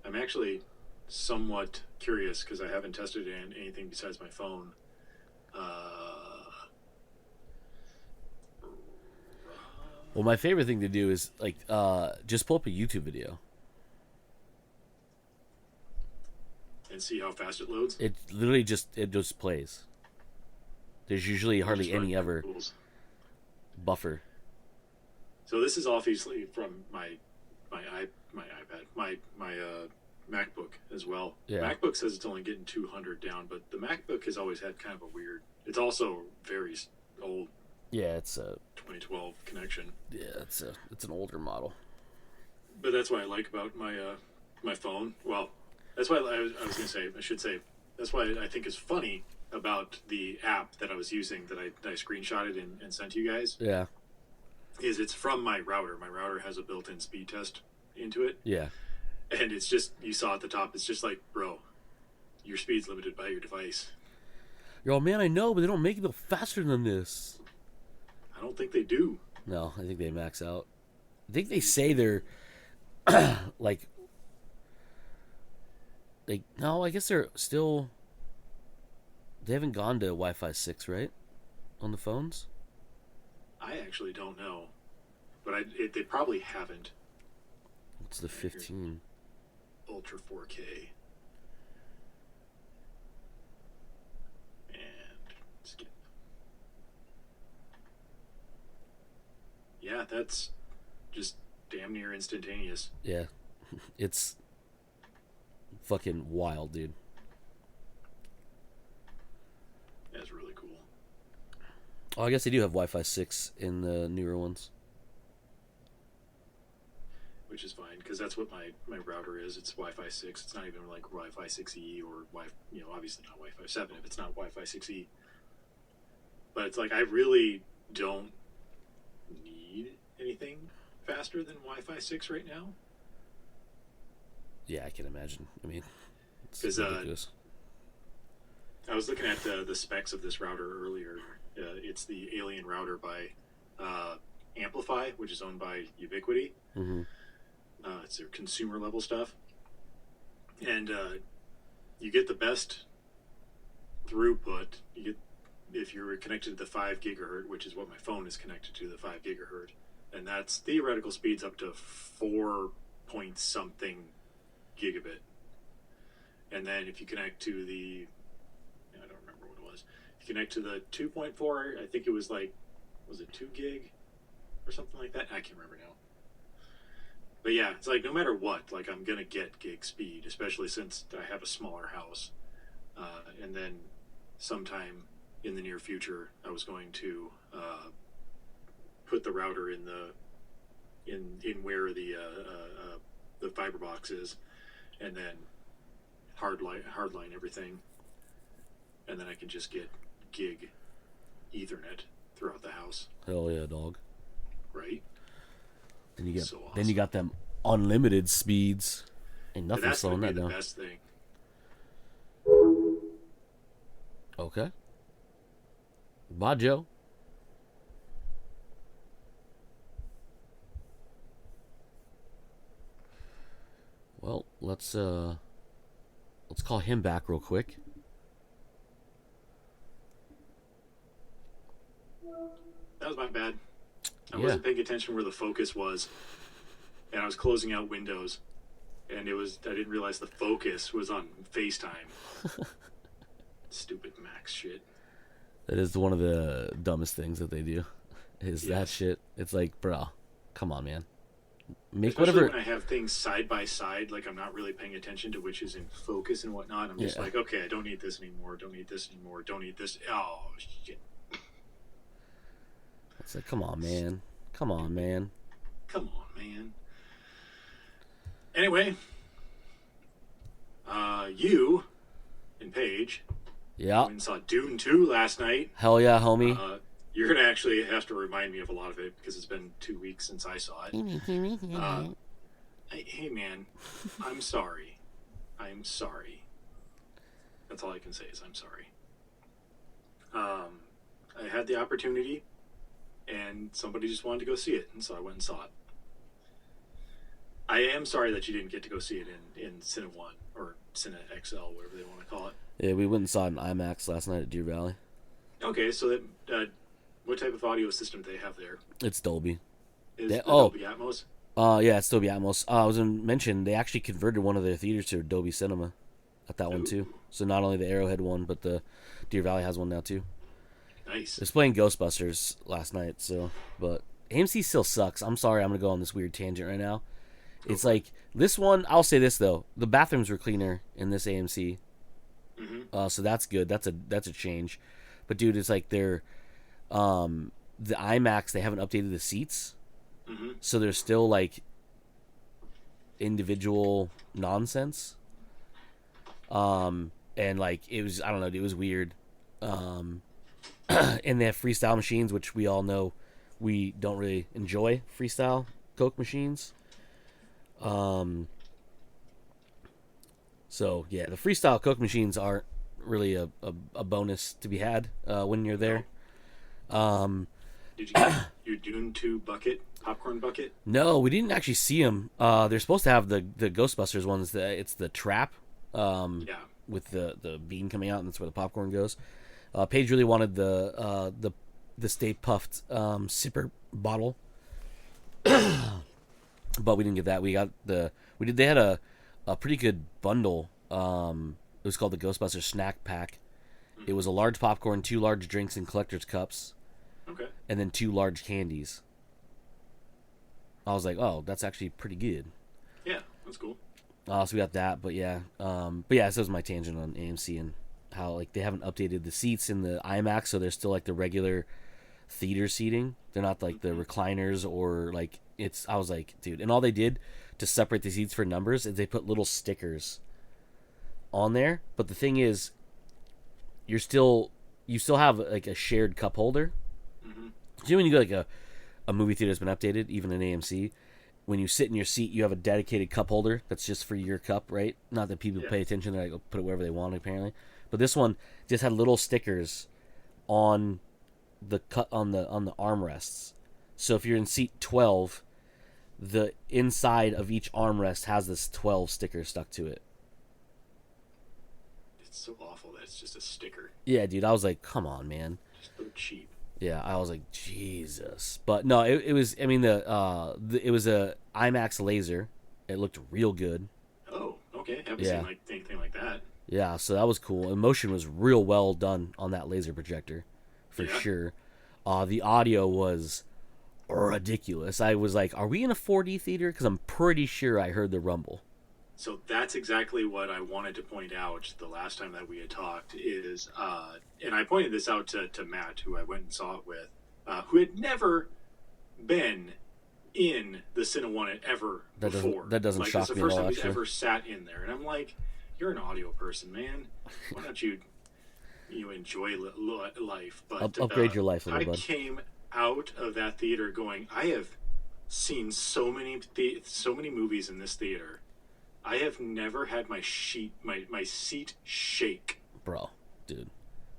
I'm actually somewhat curious because I haven't tested anything besides my phone. Well, my favorite thing to do is like just pull up a YouTube video. And see how fast it loads. It just plays. There's usually I'll hardly just run any ever rules. buffer. So this is obviously from my iPad, my MacBook as well. Yeah. MacBook says it's only getting 200 down, but the MacBook has always had kind of a weird. It's also very old, Yeah, it's a 2012 connection. it's an older model. But that's what I like about my phone. Well, that's why I was going to say. I should say that's why I think is funny about the app that I was using that I screenshotted and sent to you guys. Yeah. Is it's from my router. My router has a built-in speed test into it, Yeah. and it's just you saw at the top. It's just like, bro, your speed's limited by your device. You're all, man, I know, but they don't make it go faster than this. I don't think they do. No, I think they max out. I think they say they're like no, I guess they're still they haven't gone to Wi-Fi 6, right? On the phones? I actually don't know, but they probably haven't. What's the 15? Ultra 4K. And skip. Yeah, that's just damn near instantaneous. Yeah. It's fucking wild, dude. That's really cool. Oh, I guess they do have Wi-Fi 6 in the newer ones. Which is fine because that's what my router is. It's Wi-Fi 6. It's not even like Wi-Fi 6E or obviously not Wi-Fi 7 if it's not Wi-Fi 6E. But it's like I really don't need anything faster than Wi-Fi 6 right now. Yeah, I can imagine. I mean, it's Because ridiculous. I was looking at the specs of this router earlier. It's the Alien router by Amplify, which is owned by Ubiquiti. Mm-hmm. It's their consumer level stuff. And you get the best throughput. You get if you're connected to the 5 gigahertz, which is what my phone is connected to, the 5 gigahertz. And that's theoretical speeds up to 4 point something gigabit. And then if you connect to the, I don't remember what it was. If you connect to the 2.4, I think it was like, was it 2 gig or something like that? I can't remember now. But yeah, it's like no matter what, like I'm going to get gig speed, especially since I have a smaller house. And then sometime in the near future, I was going to put the router in where the fiber box is, and then hardline everything, and then I can just get gig Ethernet throughout the house. Hell yeah, dog. Right? Then you get So awesome. then you got them unlimited speeds. Ain't nothing That's slowing gonna be that the down. best thing. Okay. Bye, Joe. Well, let's call him back real quick. That was my bad. I Yeah. wasn't paying attention where the focus was, and I was closing out Windows, and I didn't realize the focus was on FaceTime. Stupid Mac shit. That is one of the dumbest things that they do. Is that Yes. shit? It's like, bro, come on, man. Make Especially whatever. when I have things side by side, like I'm not really paying attention to which is in focus and whatnot. I'm just Yeah. like, okay, I don't need this anymore. Don't need this anymore. Don't need this. Oh shit! It's like, come on, man. Come on, man. Come on, man. Anyway, you and Paige Yeah. went and saw Dune 2 last night. Hell yeah, homie. You're gonna actually have to remind me of a lot of it because it's been 2 weeks since I saw it. Hey man, I'm sorry. I'm sorry. That's all I can say is I'm sorry. I had the opportunity, and somebody just wanted to go see it, and so I went and saw it. I am sorry that you didn't get to go see it in Cine One or Cine XL, whatever they want to call it. Yeah, we went and saw it in IMAX last night at Deer Valley. Okay, so that what type of audio system do they have there? It's Dolby. Is They, the oh, Dolby Atmos? yeah, it's Dolby Atmos. I was gonna mention they actually converted one of their theaters to Dolby Cinema at that one too. Ooh, So not only the Arrowhead one, but the Deer Valley has one now too. nice. It was playing Ghostbusters last night, so but AMC still sucks. I'm sorry, I'm gonna go on this weird tangent right now. Go It's for it. like this one. I'll say this though: the bathrooms were cleaner in this AMC, Mm-hmm. so that's good. That's a change. But dude, it's like they're the IMAX. They haven't updated the seats, Mm-hmm. so there's still like individual nonsense. And like it was, I don't know, it was weird. Um, and they have freestyle machines, which we all know we don't really enjoy freestyle Coke machines. Um, so yeah, the freestyle Coke machines aren't really a bonus to be had when you're No. there. Um, Did you get your Dune 2 bucket, popcorn bucket? no, we didn't actually see them. They're supposed to have the Ghostbusters ones. It's the trap. Yeah. With the bean coming out, and that's where the popcorn goes. Paige really wanted the Stay Puffed sipper bottle, but we didn't get that. We got They had a pretty good bundle. It was called the Ghostbusters Snack Pack. It was a large popcorn, 2 large drinks in collector's cups, Okay. and then 2 large candies. I was like, oh, that's actually pretty good. Yeah, that's cool. So we got that, but yeah, so that was my tangent on AMC and how like they haven't updated the seats in the IMAX, so they're still like the regular theater seating. They're not like the recliners or like it's. I was like, dude, and all they did to separate the seats for numbers is they put little stickers on there. But the thing is, you still have like a shared cup holder. Mm-hmm. You know when you go like a movie theater that's been updated, even in AMC, when you sit in your seat, you have a dedicated cup holder that's just for your cup, right? Not that people Yeah. pay attention; they like put it wherever they want, apparently. But this one just had little stickers on the cut on the armrests. So if you're in seat 12, the inside of each armrest has this 12 sticker stuck to it. It's so awful that it's just a sticker. Yeah, dude, I was like, come on, man. Just so cheap. Yeah, I was like, Jesus. But no, it was. I mean, it was a IMAX laser. It looked real good. Oh, okay. Haven't Yeah. seen like anything like that. Yeah, so that was cool. And motion was real well done on that laser projector, for Yeah. sure. The audio was ridiculous. I was like, "Are we in a 4D theater?" Because I'm pretty sure I heard the rumble. So that's exactly what I wanted to point out the last time that we had talked is, and I pointed this out to Matt, who I went and saw it with, who had never been in the Cineone ever That doesn't- before. that doesn't like, shock it's the me at first all, time he's actually. ever sat in there, and I'm like, you're an audio person, man. Why don't you enjoy life? But Upgrade your life, little I bud. came out of that theater going, I have seen so many movies in this theater. I have never had my seat shake Bro, dude.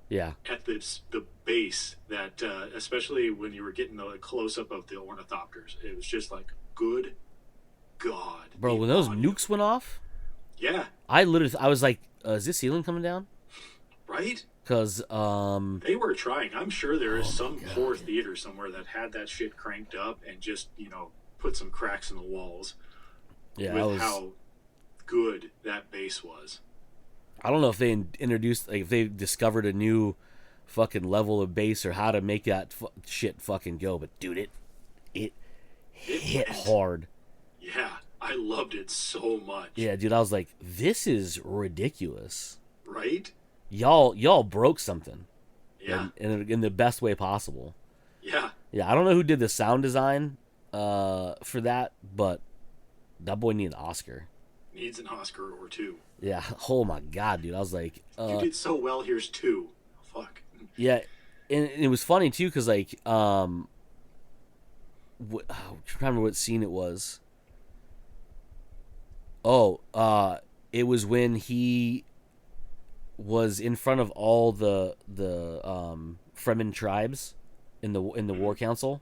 Yeah, at the base that especially when you were getting the close up of the ornithopters. It was just like, good God, bro. the When those audio. nukes went off, Yeah, I was like, "Is this ceiling coming down?" right. Because They were trying. I'm sure there is Oh some my God, poor dude. theater somewhere that had that shit cranked up and just put some cracks in the walls Yeah, with I was. how good that bass was. I don't know if they introduced, like, if they discovered a new fucking level of bass or how to make that shit fucking go. But dude, it It hit went. hard. Yeah, I loved it so much. Yeah, dude, I was like, this is ridiculous. Right? Y'all broke something. Yeah. In the best way possible. Yeah. Yeah, I don't know who did the sound design for that, but that boy needs an Oscar. Needs an Oscar or two. Yeah. Oh my god, dude. I was like, You did so well. Here's two. Fuck. yeah, and it was funny too because like I'm trying to remember what scene it was. Oh, it was when he was in front of all the Fremen tribes in the war council,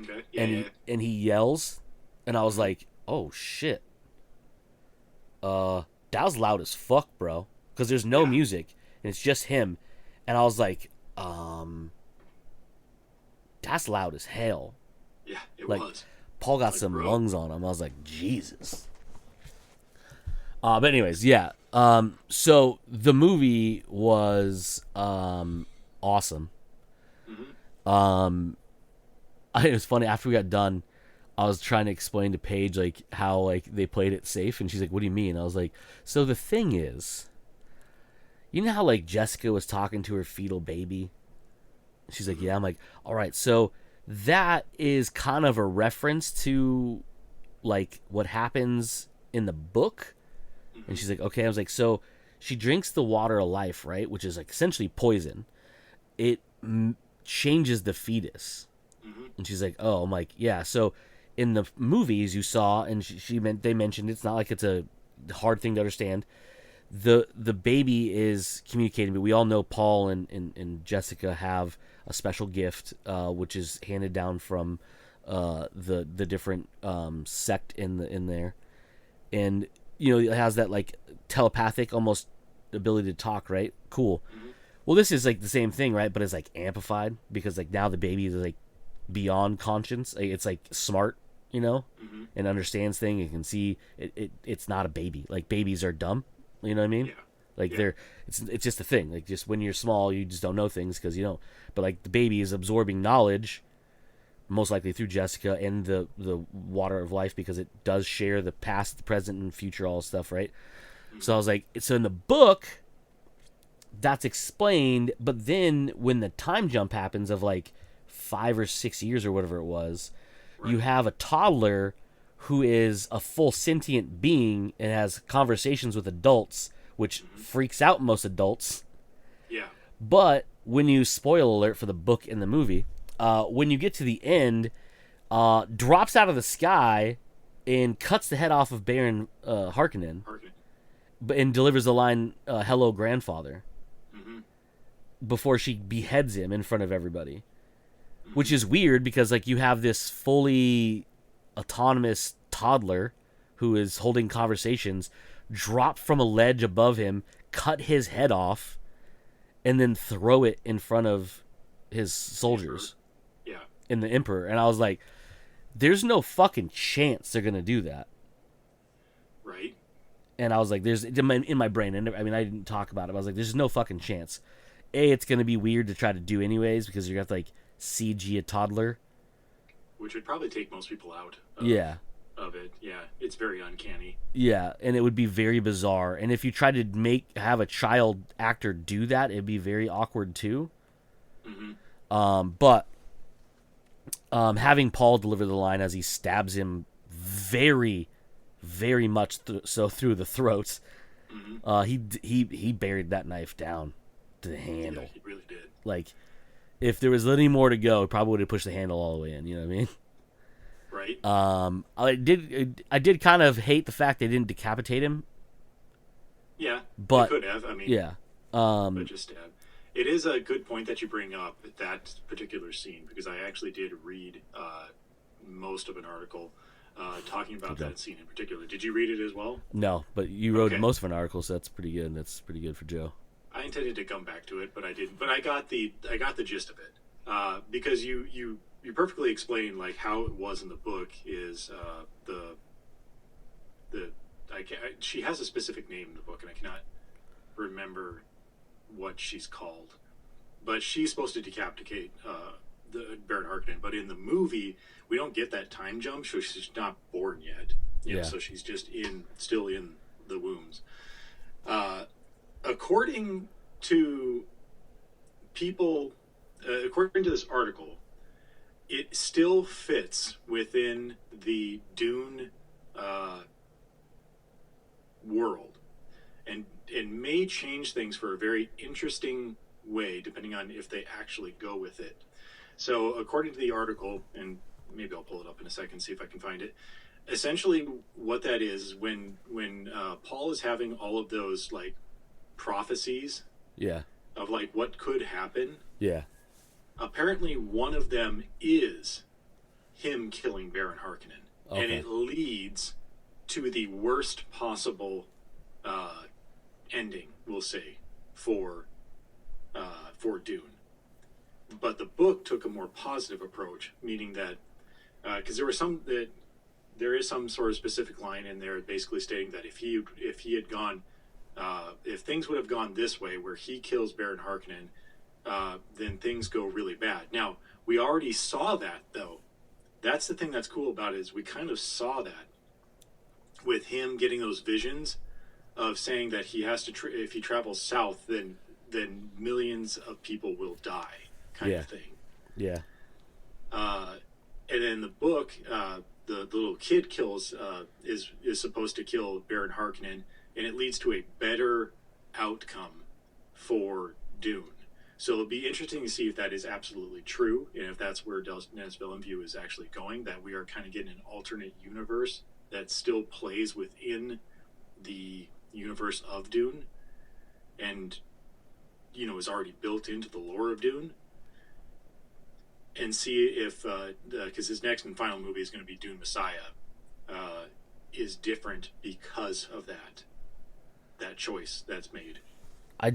Okay. Yeah. and Yeah. he yells, and I was like, Oh shit. That was loud as fuck, bro. Because there's no Yeah, music and it's just him, and I was like, that's loud as hell. yeah, it Like, was. Paul It's got like, some bro, lungs on him. I was like, Jesus. But anyways, yeah. So the movie was awesome. hmm Um, it was funny after we got done. I was trying to explain to Paige like how like they played it safe, and she's like, "What do you mean?" I was like, "So the thing is, you know how like Jessica was talking to her fetal baby?" She's like, hmm "Yeah." I'm like, "All right, so that is kind of a reference to like what happens in the book." And hmm she's like, "Okay." I was like, "So she drinks the water of life, right? Which is like essentially poison. It changes the fetus." hmm And she's like, "Oh." I'm like, "Yeah." So in the movies you saw, and she meant they mentioned it's not like it's a hard thing to understand. The baby is communicating, but we all know Paul and Jessica have a special gift, which is handed down from the different sect in there, and it has that like telepathic almost ability to talk, right? Cool. hmm Well, this is like the same thing, right? But it's like amplified because like now the baby is like beyond conscience. Like, it's like smart, you know, hmm and understands things. It can see it's not a baby. Like babies are dumb. You know what I mean? Yeah, Like yeah, it's just a thing. Like just when you're small, you just don't know things because you don't. But like the baby is absorbing knowledge, most likely through Jessica and the water of life because it does share the past, the present, and future all stuff, right? So I hmm was like, so in the book, that's explained, but then when the time jump happens of like 5 or 6 years or whatever it was, you right. have a toddler who is a full sentient being and has conversations with adults, which hmm freaks out most adults. Yeah, But when you spoil alert for the book and the movie, when you get to the end, drops out of the sky and cuts the head off of Baron Harkonnen, Harkin. and delivers the line "Hello, grandfather" hmm before she beheads him in front of everybody, which hmm is weird because like you have this fully autonomous toddler who is holding conversations, drop from a ledge above him, cut his head off, and then throw it in front of his The Emperor. soldiers Yeah, and the emperor. And I was like, there's no fucking chance they're gonna do that. right. And I was like, there's in my brain, and I mean, I didn't talk about it, but I was like, there's no fucking chance. It's gonna be weird to try to do anyways because you're gonna have to like CG a toddler. Which would probably take most people out Yeah, of it. Yeah, it's very uncanny. yeah, and it would be very bizarre. And if you try to have a child actor do that, it'd be very awkward too. hmm But having Paul deliver the line as he stabs him very, very much so through the throat, hmm he buried that knife down to the Yeah, handle. he really did. Like if there was any more to go, he probably would have pushed the handle all the way in. You know what I mean? Right. I did kind of hate the fact they didn't decapitate him, Yeah, they but could have. I mean, yeah, but just it is a good point that you bring up that particular scene because I actually did read most of an article talking about okay. that scene in particular. Did you read it as well? No, but you wrote Okay. most of an article, so that's pretty good. That's pretty good for Joe. I intended to come back to it, but I didn't. But I got the gist of it because you perfectly explain like how it was in the book is the she has a specific name in the book and I cannot remember what she's called, but she's supposed to decapitate the Baron Harkonnen. But in the movie, we don't get that time jump, so she's not born yet. Yeah, So she's just still in the wombs. Uh, according to people, according to this article, it still fits within the Dune uh, world, and may change things for a very interesting way, depending on if they actually go with it. So, according to the article, and maybe I'll pull it up in a second, see if I can find it. Essentially, what that is when Paul is having all of those like prophecies yeah, of like what could happen. yeah. Apparently, one of them is him killing Baron Harkonnen. and Okay. it leads to the worst possible uh, ending, we'll say, for for Dune. But the book took a more positive approach, meaning that because there is some sort of specific line in there, basically stating that if he had gone, if things would have gone this way, where he kills Baron Harkonnen, then things go really bad. Now we already saw that though. That's the thing that's cool about it, is we kind of saw that with him getting those visions of saying that he has to if he travels south, then millions of people will die, kind Yeah. of thing. Yeah. Uh, and in the book, the little kid is supposed to kill Baron Harkonnen, and it leads to a better outcome for Dune. So it'll be interesting to see if that is absolutely true, and if that's where Denis Villeneuve is actually going. That we are kind of getting an alternate universe that still plays within the universe of Dune, and is already built into the lore of Dune, and see if because his next and final movie is going to be Dune Messiah, is different because of that choice that's made. I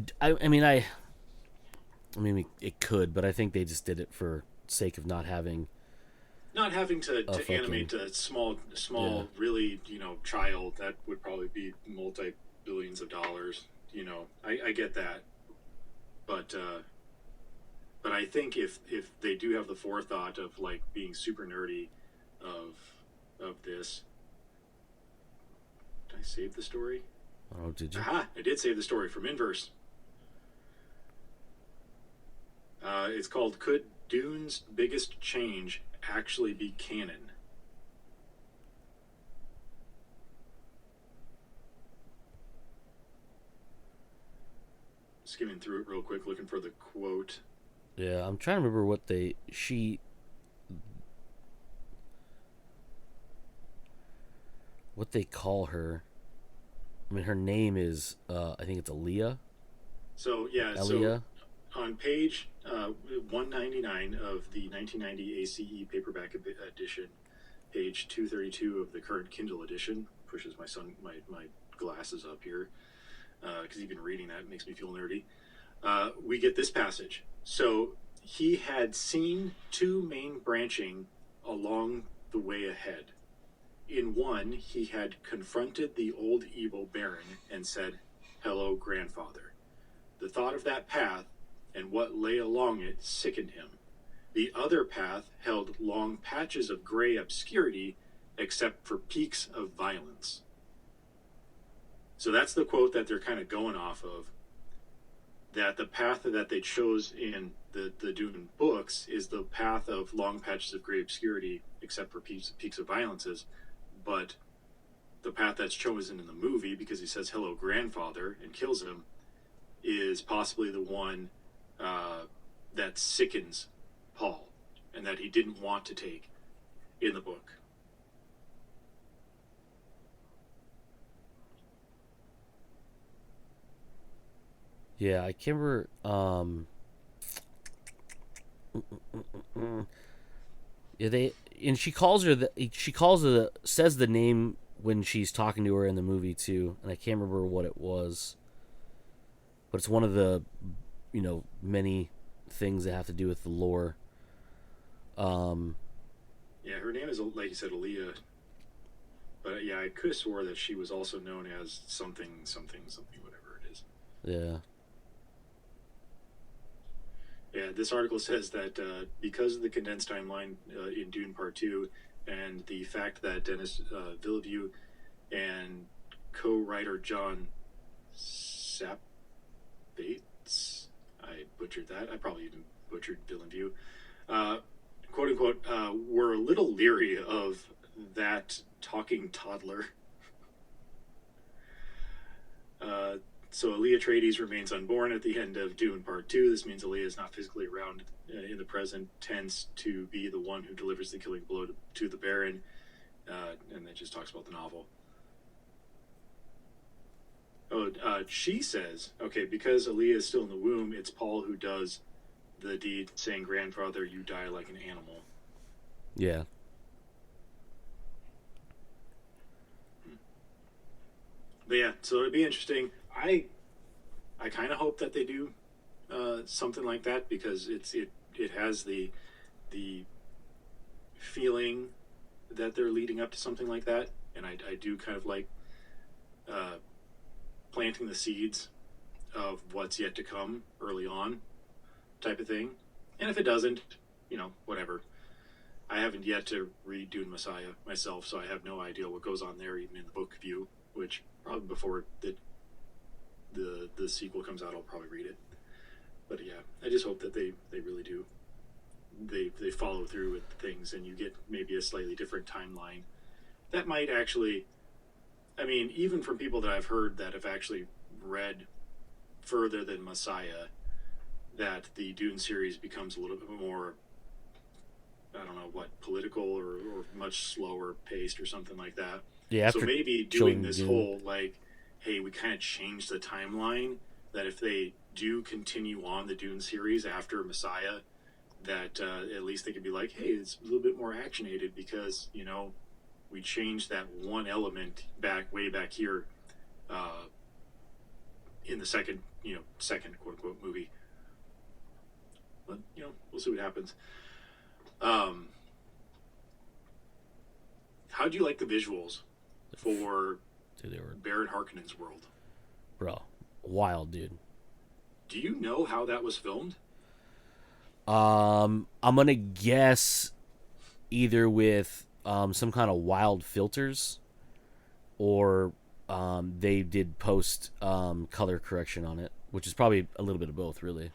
mean, it could, but I think they just did it for sake of Not having to, a to fucking animate a yeah. small really child that would probably be multi billions of dollars. I get that, but I think if they do have the forethought of like being super nerdy of this. Did I save the story? Oh, did you? Aha! I did save the story from Inverse. It's called "Could Dune's Biggest Change Actually Be Canon?" Skimming through it real quick, looking for the quote. Yeah, I'm trying to remember what they call her. I mean, her name is I think it's Aaliyah. So yeah, so Elia. on page 199 of the 1990 ACE paperback edition, page 232 of the current Kindle edition, pushes my glasses up here because even reading that makes me feel nerdy. We get this passage. So he had seen two main branching along the way ahead. In one, he had confronted the old evil Baron and said, "Hello, grandfather." The thought of that path and what lay along it sickened him. The other path held long patches of gray obscurity, except for peaks of violence. So that's the quote that they're kind of going off of. That the path that they chose in the Dune books is the path of long patches of gray obscurity, except for peaks of violences. But the path that's chosen in the movie, because he says "Hello, grandfather" and kills him, is possibly the one that sickens Paul, and that he didn't want to take in the book. Yeah, I can't remember. Yeah, they and she calls her says the name when she's talking to her in the movie too, and I can't remember what it was, but it's one of the many things that have to do with the lore. Um, Yeah, her name is, like you said, Aaliyah. But yeah, I could have swore that she was also known as something, something, something, whatever it is. yeah, Yeah, this article says that because of the condensed timeline in Dune Part 2 and the fact that Denis Villeneuve and co-writer John Sapbates, I butchered that. I probably even butchered Villeneuve, uh, quote unquote, were a little leery of that talking toddler. Uh, so Aaliyah Trades remains unborn at the end of Dune Part 2. This means Aaliyah is not physically around in the present tense to be the one who delivers the killing blow to the Baron. And that just talks about the novel. She says, okay, because Aaliyah is still in the womb, it's Paul who does the deed, saying, "Grandfather, you die like an animal." yeah. But yeah, so it'd be interesting. I kind of hope that they do something like that because it has the feeling that they're leading up to something like that, and I do kind of like uh, planting the seeds of what's yet to come early on, type of thing. And if it doesn't, whatever. I haven't yet to read Dune Messiah myself, so I have no idea what goes on there, even in the book view. Which probably before the sequel comes out, I'll probably read it. But yeah, I just hope that they really do they follow through with things, and you get maybe a slightly different timeline that might actually. I mean, even from people that I've heard that have actually read further than Messiah, that the Dune series becomes a little bit more, I don't know what, political or much slower paced or something like that. Yeah, So after maybe doing Children of this Dune. whole like, hey, we kind of changed the timeline. That if they do continue on the Dune series after Messiah, that at least they could be like, hey, it's a little bit more actionated because we changed that one element way back here uh, in the second quote unquote movie. But we'll see what happens. Um, how do you like the visuals for Dude, they were, Baron Harkonnen's world? bro, wild, dude. Do you know how that was filmed? I'm gonna guess either with some kind of wild filters, or they did post color correction on it, which is probably a little bit of both, really.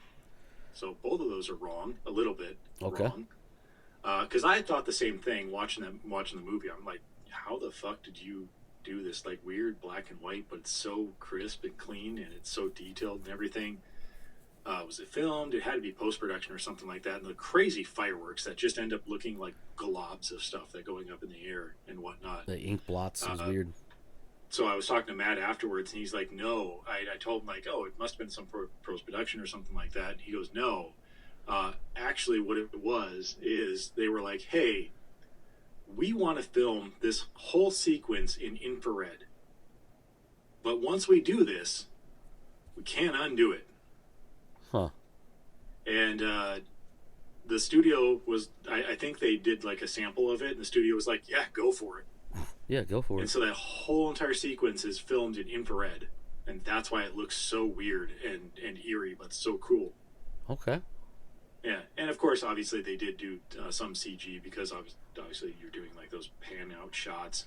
So both of those are wrong, a little bit Okay. wrong. Because I thought the same thing watching the movie. I'm like, how the fuck did you do this like weird black and white, but it's so crisp and clean and it's so detailed and everything? Was it filmed? It had to be post production or something like that. And the crazy fireworks that just end up looking like globs of stuff that going up in the air and whatnot. The ink blots was Uh, weird. so I was talking to Matt afterwards, and he's like, "No." I told him like, "Oh, it must have been some post production or something like that." And he goes, "No, actually, what it was is they were like, hey, we want to film this whole sequence in infrared, but once we do this, we can't undo it." Huh. And the studio was, I think they did like a sample of it, and the studio was like, "Yeah, go for it." Yeah, go for And it. so that whole entire sequence is filmed in infrared, and that's why it looks so weird and eerie, but so cool. Okay. Yeah, and of course, obviously, they did do some CG because obviously you're doing like those pan out shots.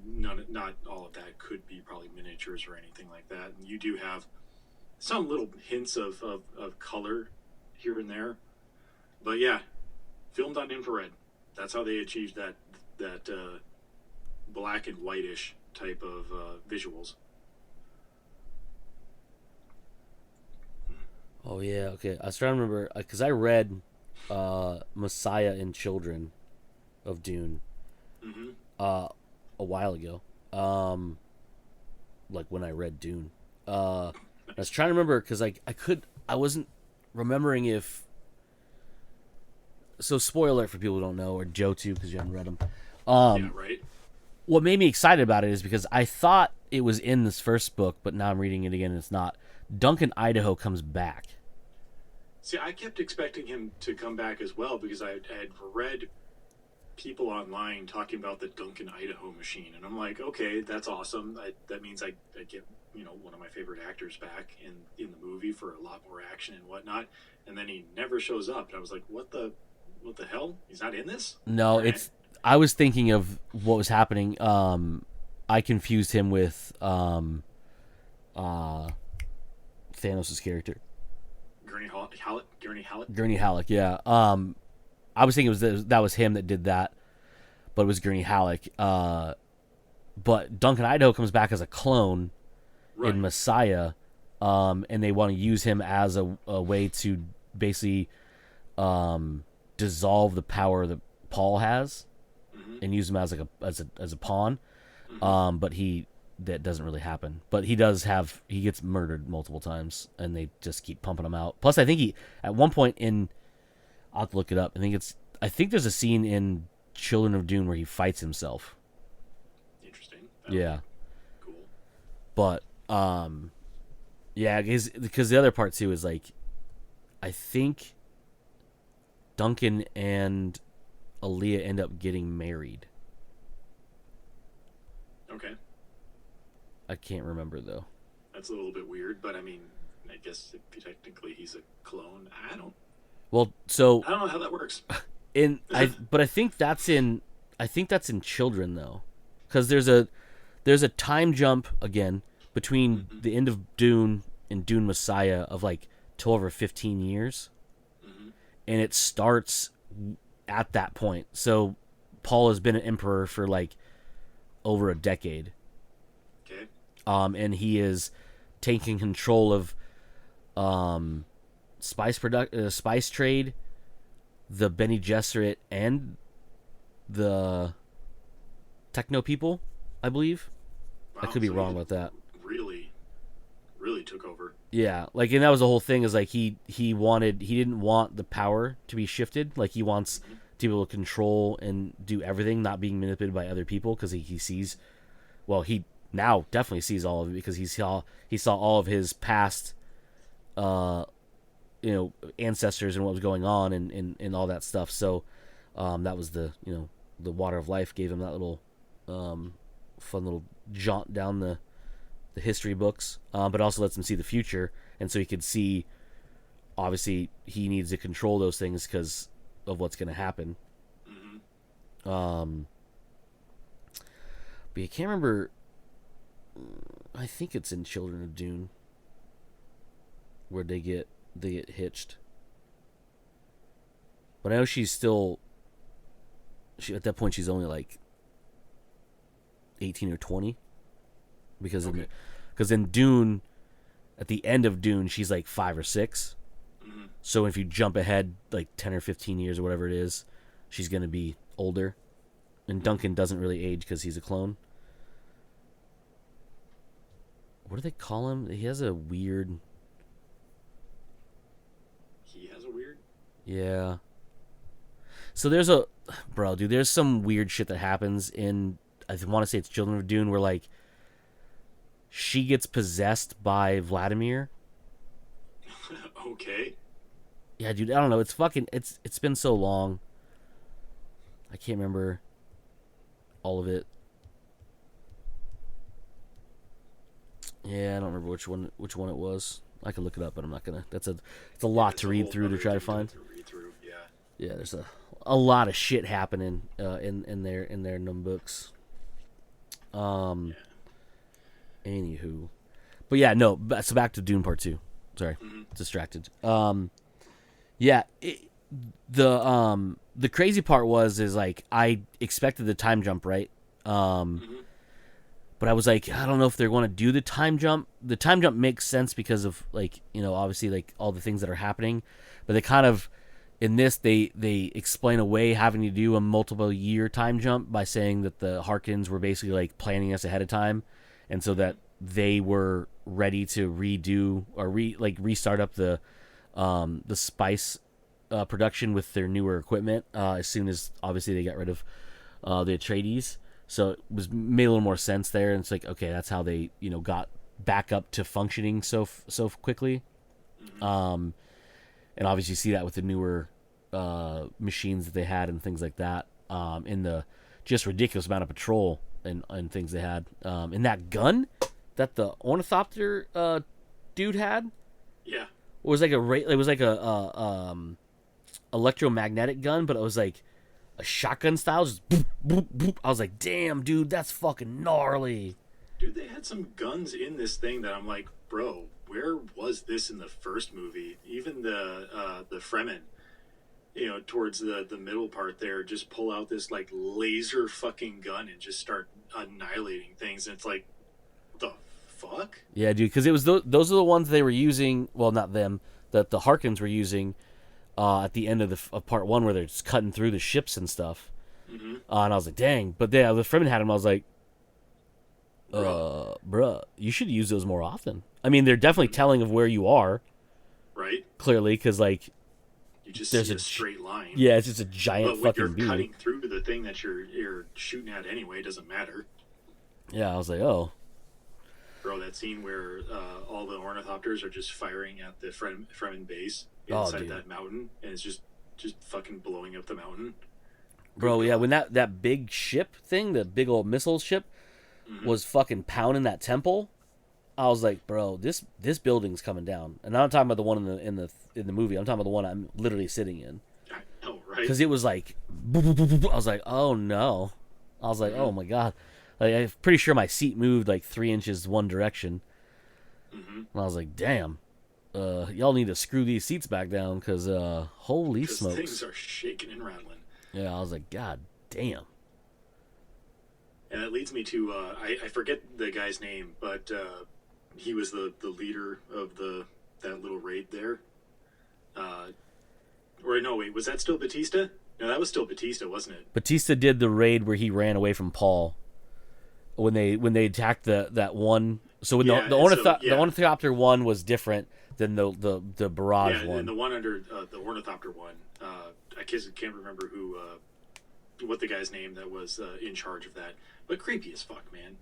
Not all of that could be probably miniatures or anything like that. And you do have some little hints of color here and there, but yeah, filmed on infrared. That's how they achieved that black and whitish type of visuals. Oh yeah. Okay. I was trying to remember because I read Messiah and Children of Dune Mm-hmm. uh, a while ago. Um, like when I read Dune. I was trying to remember because I wasn't remembering if. So spoiler alert for people who don't know, or Joe too, because you haven't read them. Yeah, right. What made me excited about it is because I thought it was in this first book, but now I'm reading it again and it's not. Duncan Idaho comes back. See, I kept expecting him to come back as well because I had read people online talking about the Duncan Idaho machine, and I'm like, okay, that's awesome. That means I get one of my favorite actors back in the movie for a lot more action and whatnot. And then he never shows up, and I was like, what the hell? He's not in this? No, All right. it's. I was thinking of what was happening. I confused him with uh, Thanos' character, Gurney Halleck. Gurney Halleck. Yeah. I was thinking that was him that did that, but it was Gurney Halleck. But Duncan Idaho comes back as a clone Right. in Messiah, and they want to use him as a way to basically dissolve the power that Paul has Mm-hmm. and use him as as a pawn. Mm-hmm. But that doesn't really happen. But he gets murdered multiple times, and they just keep pumping him out. Plus, I think he at one point I'll have to look it up. I think there's a scene in Children of Dune where he fights himself. Interesting. Yeah. Cool. But yeah, because the other part too is like, I think Duncan and Aaliyah end up getting married. Okay. I can't remember though. That's a little bit weird, but I mean, I guess if technically he's a clone. Well, so I don't know how that works. but I think that's in Children though, because there's a time jump again between Mm-hmm. the end of Dune and Dune Messiah of like 12 or 15 years, Mm-hmm. and it starts at that point. So Paul has been an emperor for like over a decade. Okay. And he is taking control of spice trade, the Bene Gesserit, and the techno people, I believe. Wow, I could be so wrong he about that. really, really took over. Yeah, like, and that was the whole thing. Is like he didn't want the power to be shifted. Like he wants Mm-hmm. to be able to control and do everything, not being manipulated by other people, because he sees, well, he now definitely sees all of it because he saw all of his past, uh, ancestors and what was going on and all that stuff. So, that was the water of life gave him that little, fun little jaunt down the history books, but also lets him see the future, and so he could see. Obviously, he needs to control those things because of what's going to happen. Mm-hmm. But you can't remember. I think it's in Children of Dune where they get hitched. But I know she's still. At that point she's only like 18 or 20, because Okay. in Dune, at the end of Dune, she's like 5 or 6. Mm-hmm. So if you jump ahead like 10 or 15 years or whatever it is, she's gonna be older. And Duncan doesn't really age because he's a clone. What do they call him? He has a weird. He has a weird. Yeah. So there's some weird shit that happens in. I want to say it's Children of Dune, where like she gets possessed by Vladimir. Okay. Yeah, dude, I don't know. It's been so long. I can't remember all of it. Yeah, I don't remember which one it was. I can look it up, but I'm not gonna. It's a lot to read through to try to find. Read through. Yeah. Yeah, there's a lot of shit happening in their num books. Yeah. Anywho, but yeah, no. So back to Dune Part 2. Sorry, Mm-hmm. distracted. Yeah, the crazy part is like I expected the time jump, right? Mm-hmm. But I was like, I don't know if they're going to do the time jump. The time jump makes sense because of like, obviously like all the things that are happening, but they kind of, in this, they explain away having to do a multiple year time jump by saying that the Harkins were basically like planning us ahead of time, and so that they were ready to redo or restart up the spice production with their newer equipment as soon as obviously they got rid of the Atreides. So it made a little more sense there, and it's like, okay, that's how they got back up to functioning so quickly. Mm-hmm. And obviously you see that with the newer machines that they had and things like that. In the just ridiculous amount of patrol and things they had. And that gun that the ornithopter dude had Yeah. was like a electromagnetic gun, but it was like a shotgun style, just boop, boop, boop. I was like, damn, dude, that's fucking gnarly. Dude, they had some guns in this thing that I'm like, bro, where was this in the first movie? Even the Fremen, towards the middle part there, just pull out this like laser fucking gun and just start annihilating things. And it's like, what the fuck? Yeah, dude, because it was those are the ones they were using. Well, not them. That the Harkins were using at the end of part 1, where they're just cutting through the ships and stuff. Mm-hmm. And I was like, dang. But yeah, the Fremen had them. I was like, bruh, you should use those more often. I mean, they're definitely telling of where you are, Right? clearly, because like, You just there's see a a straight line. yeah, it's just a giant But when fucking you're beam. cutting through the thing that you're shooting at anyway, it doesn't matter. Yeah, I was like, oh, Bro, bro, that scene where all the ornithopters are just firing at the Fremen base Oh, inside dude. that mountain, and it's just fucking blowing up the mountain. Bro, Good yeah, God. when that big ship thing, the big old missile ship, Hmm. was fucking pounding that temple, I was like, bro, this building's coming down. And I'm not talking about the one in the movie. I'm talking about the one I'm literally sitting in. I know, right? Because it was like, boop, boop, boop, boop, boop. I was like, oh no. I was like, Hmm. oh my god. Like, I'm pretty sure my seat moved like 3 inches one direction. Hmm. And I was like, damn. Y'all need to screw these seats back down because holy Because things smokes. are shaking and rattling. Yeah, I was like, god damn. And that leads me to I forget the guy's name, but he was the leader of that little raid there. Uh, or no, wait, was that still Batista? No, that was still Batista, wasn't it? Batista did the raid where he ran away from Paul when they attacked that one. So when Yeah, and so the yeah, ornithopter one was different than the barrage yeah, and one. the one under the ornithopter one. I can't remember what the guy's name that was in charge of that, but creepy as fuck, man.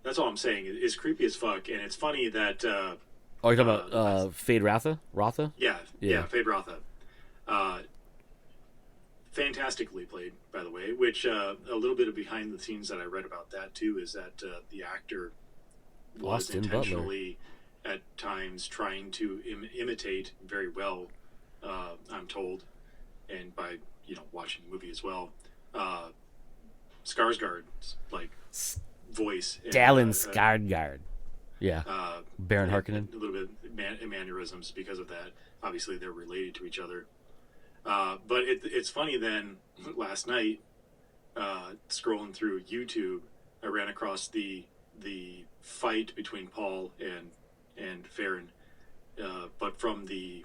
That's all I'm saying. Is creepy as fuck, and it's funny that Oh, you're talking about uh, Fade Ratha? Ratha? yeah, Yeah. Fade Rotha. Uh, Fantastically played, by the way. Which a little bit of behind the scenes that I read about that too is that the actor was Austin Butler. intentionally at times trying to imitate very well. I'm told, and by watching the movie as well, uh, Skarsgård's like voice and Dallin Skarsgård. Yeah. Baron and Harkonnen. a little bit mannerisms because of that. Obviously, they're related to each other. But it's funny then, last night, scrolling through YouTube, I ran across the fight between Paul and Farron, but from the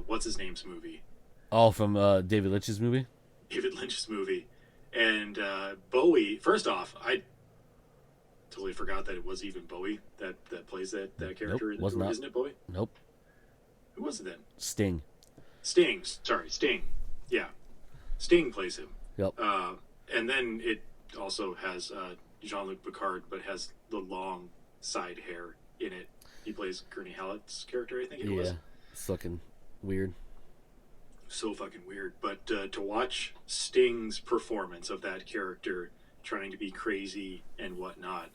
what's his name's movie, All from David Lynch's movie? David Lynch's movie, and Bowie. First off, I totally forgot that it was even Bowie that plays that character. Nope, was not. Isn't it Bowie? Nope. Who was it then? Sting. Sting. Sorry, Sting. Yeah, Sting plays him. Yep. And then it also has Jean-Luc Picard, but has the long side hair in it. He plays Gurney Hallett's character, I think it was. Yeah. It's fucking weird. So fucking weird. But to watch Sting's performance of that character trying to be crazy and whatnot,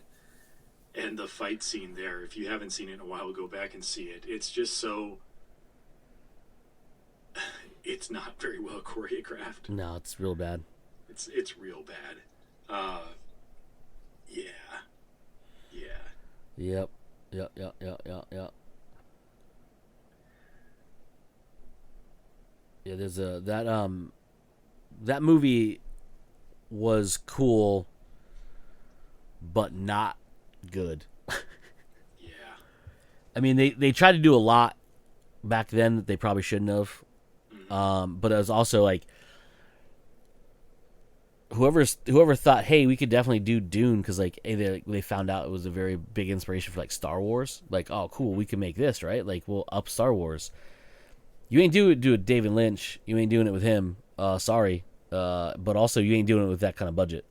and the fight scene there, if you haven't seen it in a while, go back and see it. It's just so... It's not very well choreographed. No, it's real bad. It's real bad. Yeah. Yep. Yep. Yep. Yep. Yep. Yep. Yeah, there's that movie was cool, but not good. Yeah. I mean, they tried to do a lot back then that they probably shouldn't have. But it was also like whoever thought, hey, we could definitely do Dune because like they found out it was a very big inspiration for like Star Wars. Like, oh, cool, we can make this, right? Like, we'll up Star Wars. You ain't do it with David Lynch. You ain't doing it with him. Sorry, but also you ain't doing it with that kind of budget.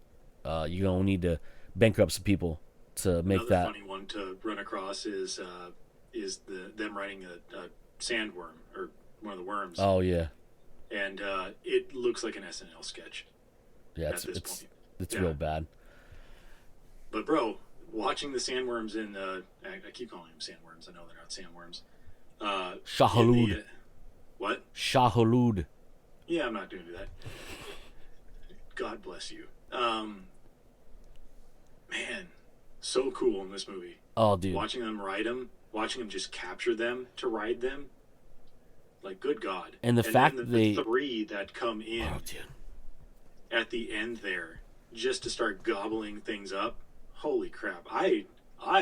You're gonna need to bankrupt some people to make Another that. funny one to run across is them writing a sandworm or one of the worms, Oh yeah, and it looks like an SNL sketch yeah. at this It's point. it's Yeah. real bad. But bro, watching the sandworms in I keep calling them sandworms. I know they're not sandworms. In Shahulud. the, what? Shahulud. Yeah, I'm not doing that. God bless you. Man, so cool in this movie. Oh, dude. Watching them ride them, watching them just capture them to ride them. Like, good God. And the fact then they- the three that come in Oh, dude. at the end there, just to start gobbling things up. Holy crap. I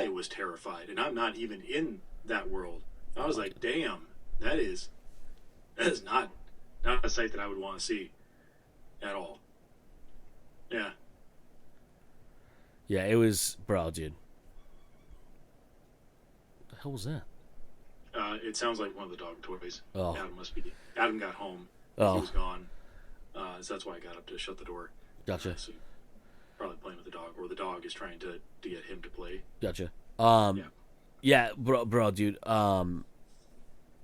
was terrified, and I'm not even in that world. I was like, damn, that is not a sight that I would want to see at all. Yeah. Yeah, it was, bro, dude. The hell was that? It sounds like one of the dog toys. Oh. Adam got home. Oh. He was gone. So that's why I got up to shut the door. Gotcha. So probably playing with the dog, or the dog is trying to get him to play. Gotcha. Yeah. Yeah, bro, dude.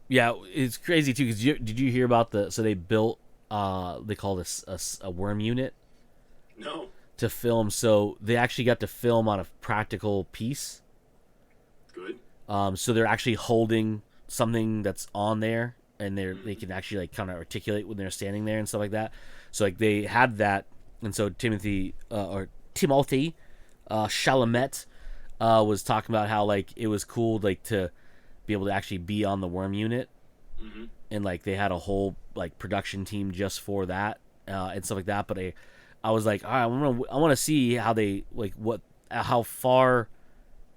Yeah, it's crazy too. Cause did you hear about the? So they built, they call this a worm unit No. to film. So they actually got to film on a practical piece. Good. So they're actually holding something that's on there, and they Mm-hmm. can actually like kind of articulate when they're standing there and stuff like that. So like they had that, and so Timothy Chalamet was talking about how like it was cool like to be able to actually be on the worm unit, Mm-hmm. and like they had a whole like production team just for that and stuff like that. But I was like, all right, I want to see how they like how far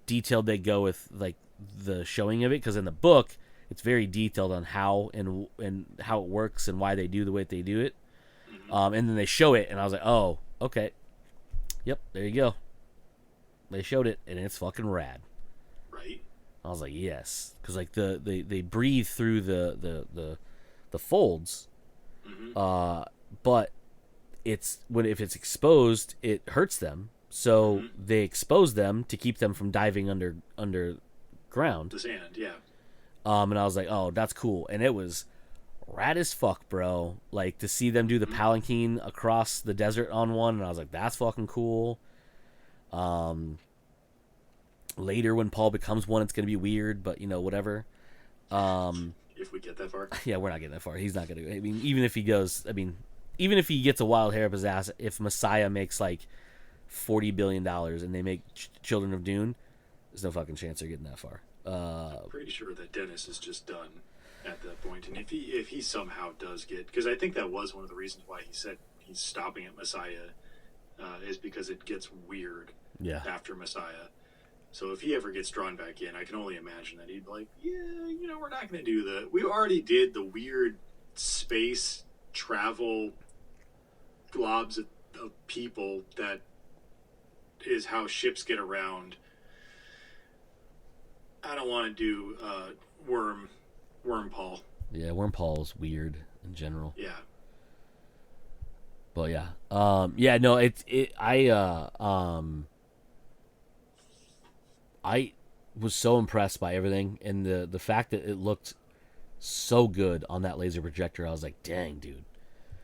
detailed they go with like the showing of it, because in the book it's very detailed on how and how it works and why they do the way they do it. Mm-hmm. And then they show it, and I was like, oh, okay, yep, there you go. They showed it, and it's fucking rad. Right. I was like, yes, because like they breathe through the folds, Mm-hmm. but it's if it's exposed, it hurts them. So Mm-hmm. they expose them to keep them from diving underground. The sand. Yeah. And I was like, oh, that's cool, and it was rad as fuck, bro. Like to see them do the Mm-hmm. palanquin across the desert on one, and I was like, that's fucking cool. Um, Later when Paul becomes one, it's gonna be weird, but whatever. If we get that far. Yeah, we're not getting that far. He's not gonna. I mean, even if he goes, I mean, even if he gets a wild hair up his ass, if Messiah makes like $40 billion and they make Children of Dune, there's no fucking chance they're getting that far. Pretty sure that Dennis is just done at that point, and if he somehow does get, because I think that was one of the reasons why he said he's stopping at Messiah, is because it gets weird Yeah, after Messiah. So if he ever gets drawn back in, I can only imagine that he'd be like, yeah, we're not going to do we already did the weird space travel globs of people that is how ships get around. I don't want to do worm Paul. yeah. Worm Paul's weird in general, Yeah. but yeah, yeah. No, I was so impressed by everything, and the fact that it looked so good on that laser projector. I was like, dang, dude.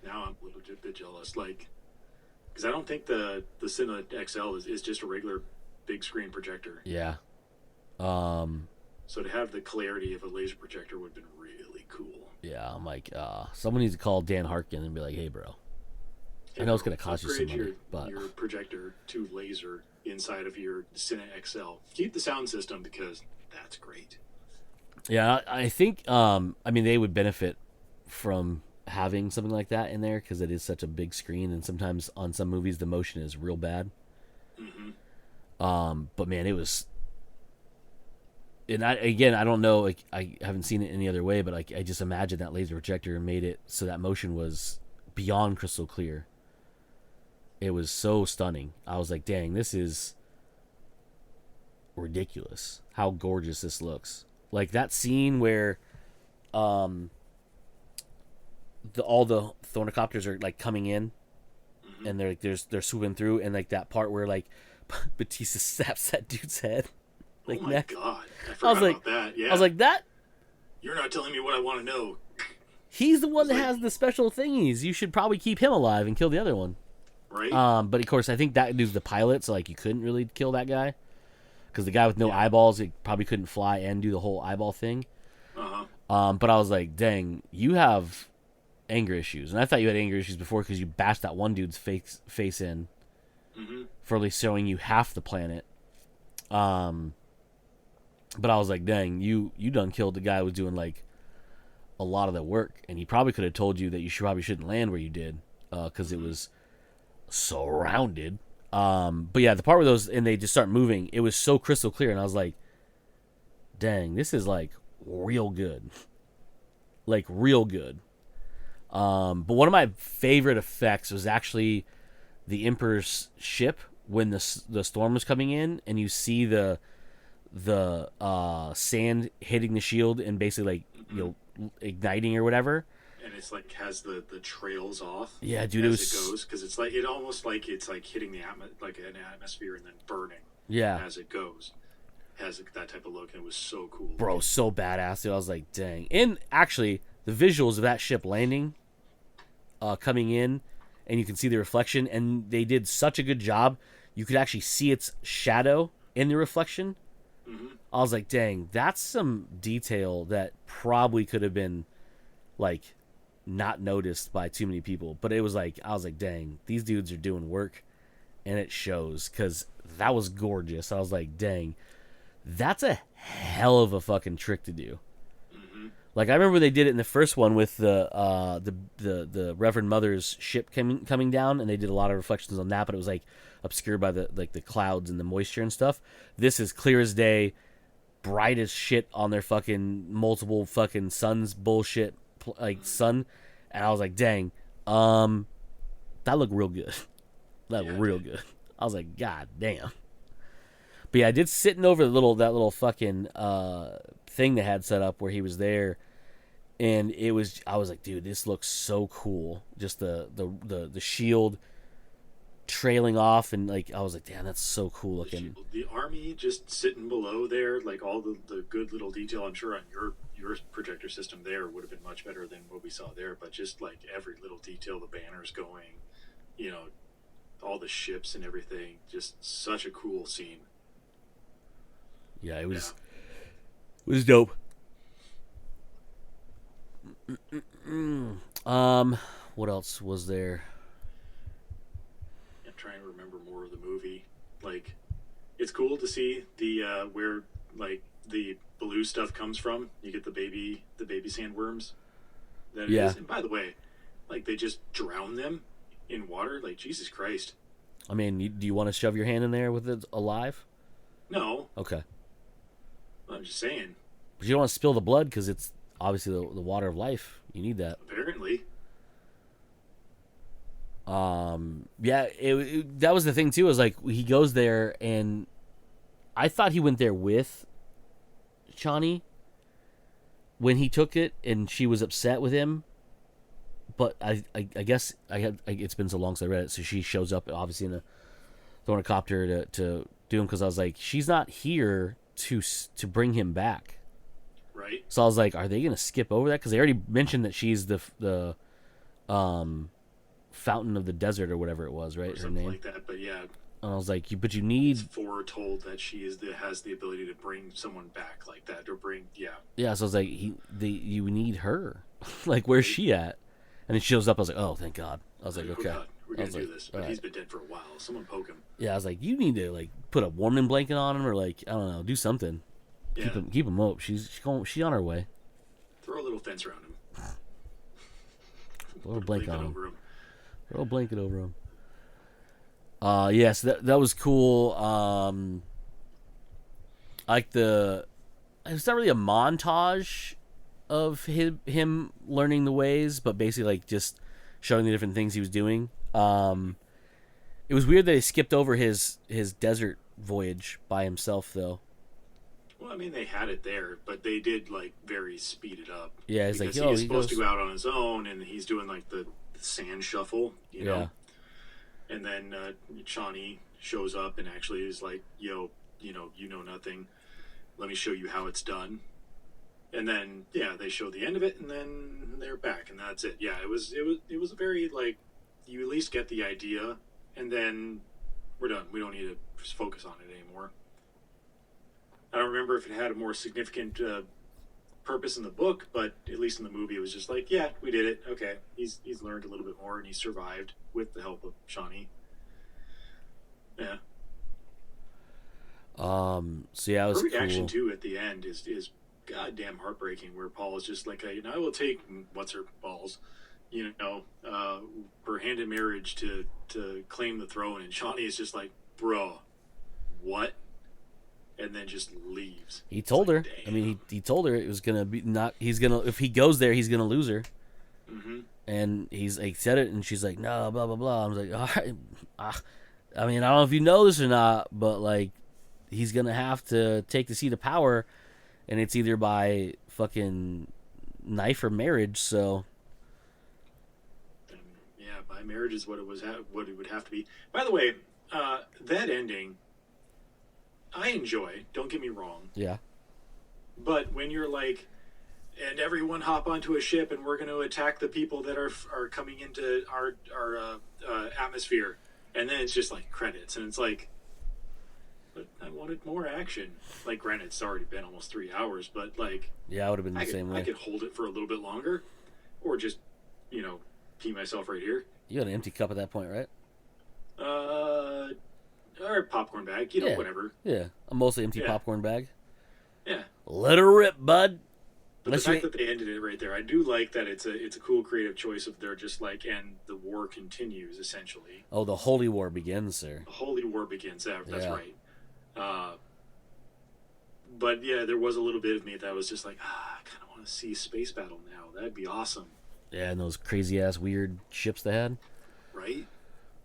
Now I'm a little bit jealous, like, because I don't think the Cine XL is just a regular big screen projector. Yeah. So to have the clarity of a laser projector would have been really cool. Yeah, I'm like, someone needs to call Dan Harkin and be like, hey, bro. I know it's going to cost you some upgrade money, but your projector to laser inside of your Cine XL. Keep the sound system because that's great. yeah, I think, I mean, they would benefit from having something like that in there because it is such a big screen, and sometimes on some movies the motion is real bad. But man, it was, and I don't know, like I haven't seen it any other way, but like I just imagine that laser projector made it so that motion was beyond crystal clear. It was so stunning. I was like, dang, this is ridiculous. How gorgeous this looks. Like that scene where all the thornicopters are like coming in, and they're like they're swooping through, and like that part where like Batista snaps that dude's head, like oh my neck. god, I forgot about that. Yeah, I was like, that you're not telling me what I want to know. he's the one that like, has the special thingies. You should probably keep him alive and kill the other one. Right? But of course, I think that dude's the pilot, so like you couldn't really kill that guy because the guy with no Yeah. eyeballs, he probably couldn't fly and do the whole eyeball thing. But I was like, dang, you have anger issues, and I thought you had anger issues before because you bashed that one dude's face in for at least showing you half the planet. But I was like, dang, you done killed the guy who was doing like a lot of the work, and he probably could have told you that you probably shouldn't land where you did because it was surrounded. But yeah, the part where those and they just start moving, it was so crystal clear, and I was like, dang, this is like real good, like real good. But one of my favorite effects was actually the Emperor's ship when the storm was coming in, and you see the sand hitting the shield and basically like igniting or whatever. And it's like has the trails off. Yeah, dude, as it was goes because it's almost like it's like hitting the like an atmosphere and then burning. Yeah, as it goes. has that type of look, and it was so cool. Bro, so badass, dude. I was like, dang. And actually, the visuals of that ship landing, coming in, and you can see the reflection, and they did such a good job. You could actually see its shadow in the reflection. Mm-hmm. I was like, dang, that's some detail that probably could have been, like, not noticed by too many people. But it was like, I was like, dang, these dudes are doing work, and it shows, because that was gorgeous. I was like, dang, that's a hell of a fucking trick to do. Mm-hmm. Like, I remember they did it in the first one with the Reverend Mother's ship coming down, and they did a lot of reflections on that, but it was like obscured by the clouds and the moisture and stuff. This is clear as day, bright as shit on their fucking multiple fucking suns bullshit sun, and I was like, dang, that looked real good. That looked real good. I was like, god damn. But yeah, I did sitting over that little fucking thing they had set up where he was there, and I was like, dude, this looks so cool. Just the shield trailing off, and like, I was like, damn, that's so cool looking. The army just sitting below there, like all the good little detail. I'm sure on your projector system there would have been much better than what we saw there, but just like every little detail, the banners going, all the ships and everything, just such a cool scene. Yeah, it was dope. What else was there? I'm trying to remember more of the movie. Like, it's cool to see the where like the blue stuff comes from. You get the baby sandworms. That it is. And by the way, like, they just drown them in water. Like, Jesus Christ. I mean, do you want to shove your hand in there with it alive? No. Okay. I'm just saying. But you don't want to spill the blood, because it's obviously the water of life. You need that. Apparently. Yeah, that was the thing too. Is like, he goes there, and I thought he went there with Chani when he took it, and she was upset with him. But I guess it's been so long since I read it, so she shows up obviously in a Thornicopter to do him, because I was like, she's not here to bring him back, right? So I was like, are they gonna skip over that? Because they already mentioned that she's the Fountain of the Desert or whatever it was, right? Or something like that. But yeah, and I was like, but you need. It's foretold that she has the ability to bring someone back like that, or bring Yeah, so I was like, you need her. Like, where's she at? And then she shows up. I was like, oh, thank God. I was like, okay, God, we're gonna do this. But right. He's been dead for a while. Someone poke him. Yeah, I was like, you need to like put a warming blanket on him, or like, I don't know, do something. Yeah. Keep him up. She's on her way. Throw a little fence around him. Throw a blanket on him. Over him. Throw a blanket over him. Yes, that was cool. Like it's not really a montage of him learning the ways, but basically like just showing the different things he was doing. It was weird that he skipped over his desert voyage by himself, though. Well, I mean, they had it there, but they did like very speed it up. Yeah, it's like, he's supposed to go out on his own, and he's doing like the sand shuffle, you know. And then Chani shows up and actually is like, "Yo, you know nothing. Let me show you how it's done." And then they show the end of it, and then they're back, and that's it. Yeah, it was a very like, you at least get the idea, and then we're done. We don't need to just focus on it anymore. I don't remember if it had a more significant purpose in the book, but at least in the movie, it was just like, yeah, we did it. Okay, he's learned a little bit more, and he survived with the help of Chani. Yeah. So yeah, it was her reaction cool. too at the end is goddamn heartbreaking. Where Paul is just like, I will take what's her balls, her hand in marriage to claim the throne, and Chani is just like, bro, what? And then just leaves. He told her. Damn. I mean, he told her it was gonna be not. He's gonna, if he goes there, he's gonna lose her. Mm-hmm. And he's like, said it, and she's like, no, blah blah blah. I was like, all right. I mean, I don't know if you know this or not, but like, he's gonna have to take the seat of power, and it's either by fucking knife or marriage. So. And, yeah, by marriage is what it was. What it would have to be. By the way, that ending. I enjoy. Don't get me wrong. Yeah. But when you're like, and everyone hop onto a ship, and we're going to attack the people that are coming into our atmosphere, and then it's just like credits, and it's like, but I wanted more action. Like, granted, it's already been almost 3 hours, but like, Yeah, I would have been the same way. I could hold it for a little bit longer, or just, you know, pee myself right here. You had an empty cup at that point, right? Or a popcorn bag, Yeah. whatever. Yeah, a mostly empty Yeah. popcorn bag. Yeah. Let her rip, bud. But Unless the you fact that they ended it right there, I do like that. It's a cool creative choice of they're just like, and the war continues essentially. Oh, the Holy War begins, sir. The Holy War begins. That's Yeah. right. But yeah, there was a little bit of me that was just like, I kind of want to see a space battle now. That'd be awesome, Yeah, and those crazy ass weird ships they had. right?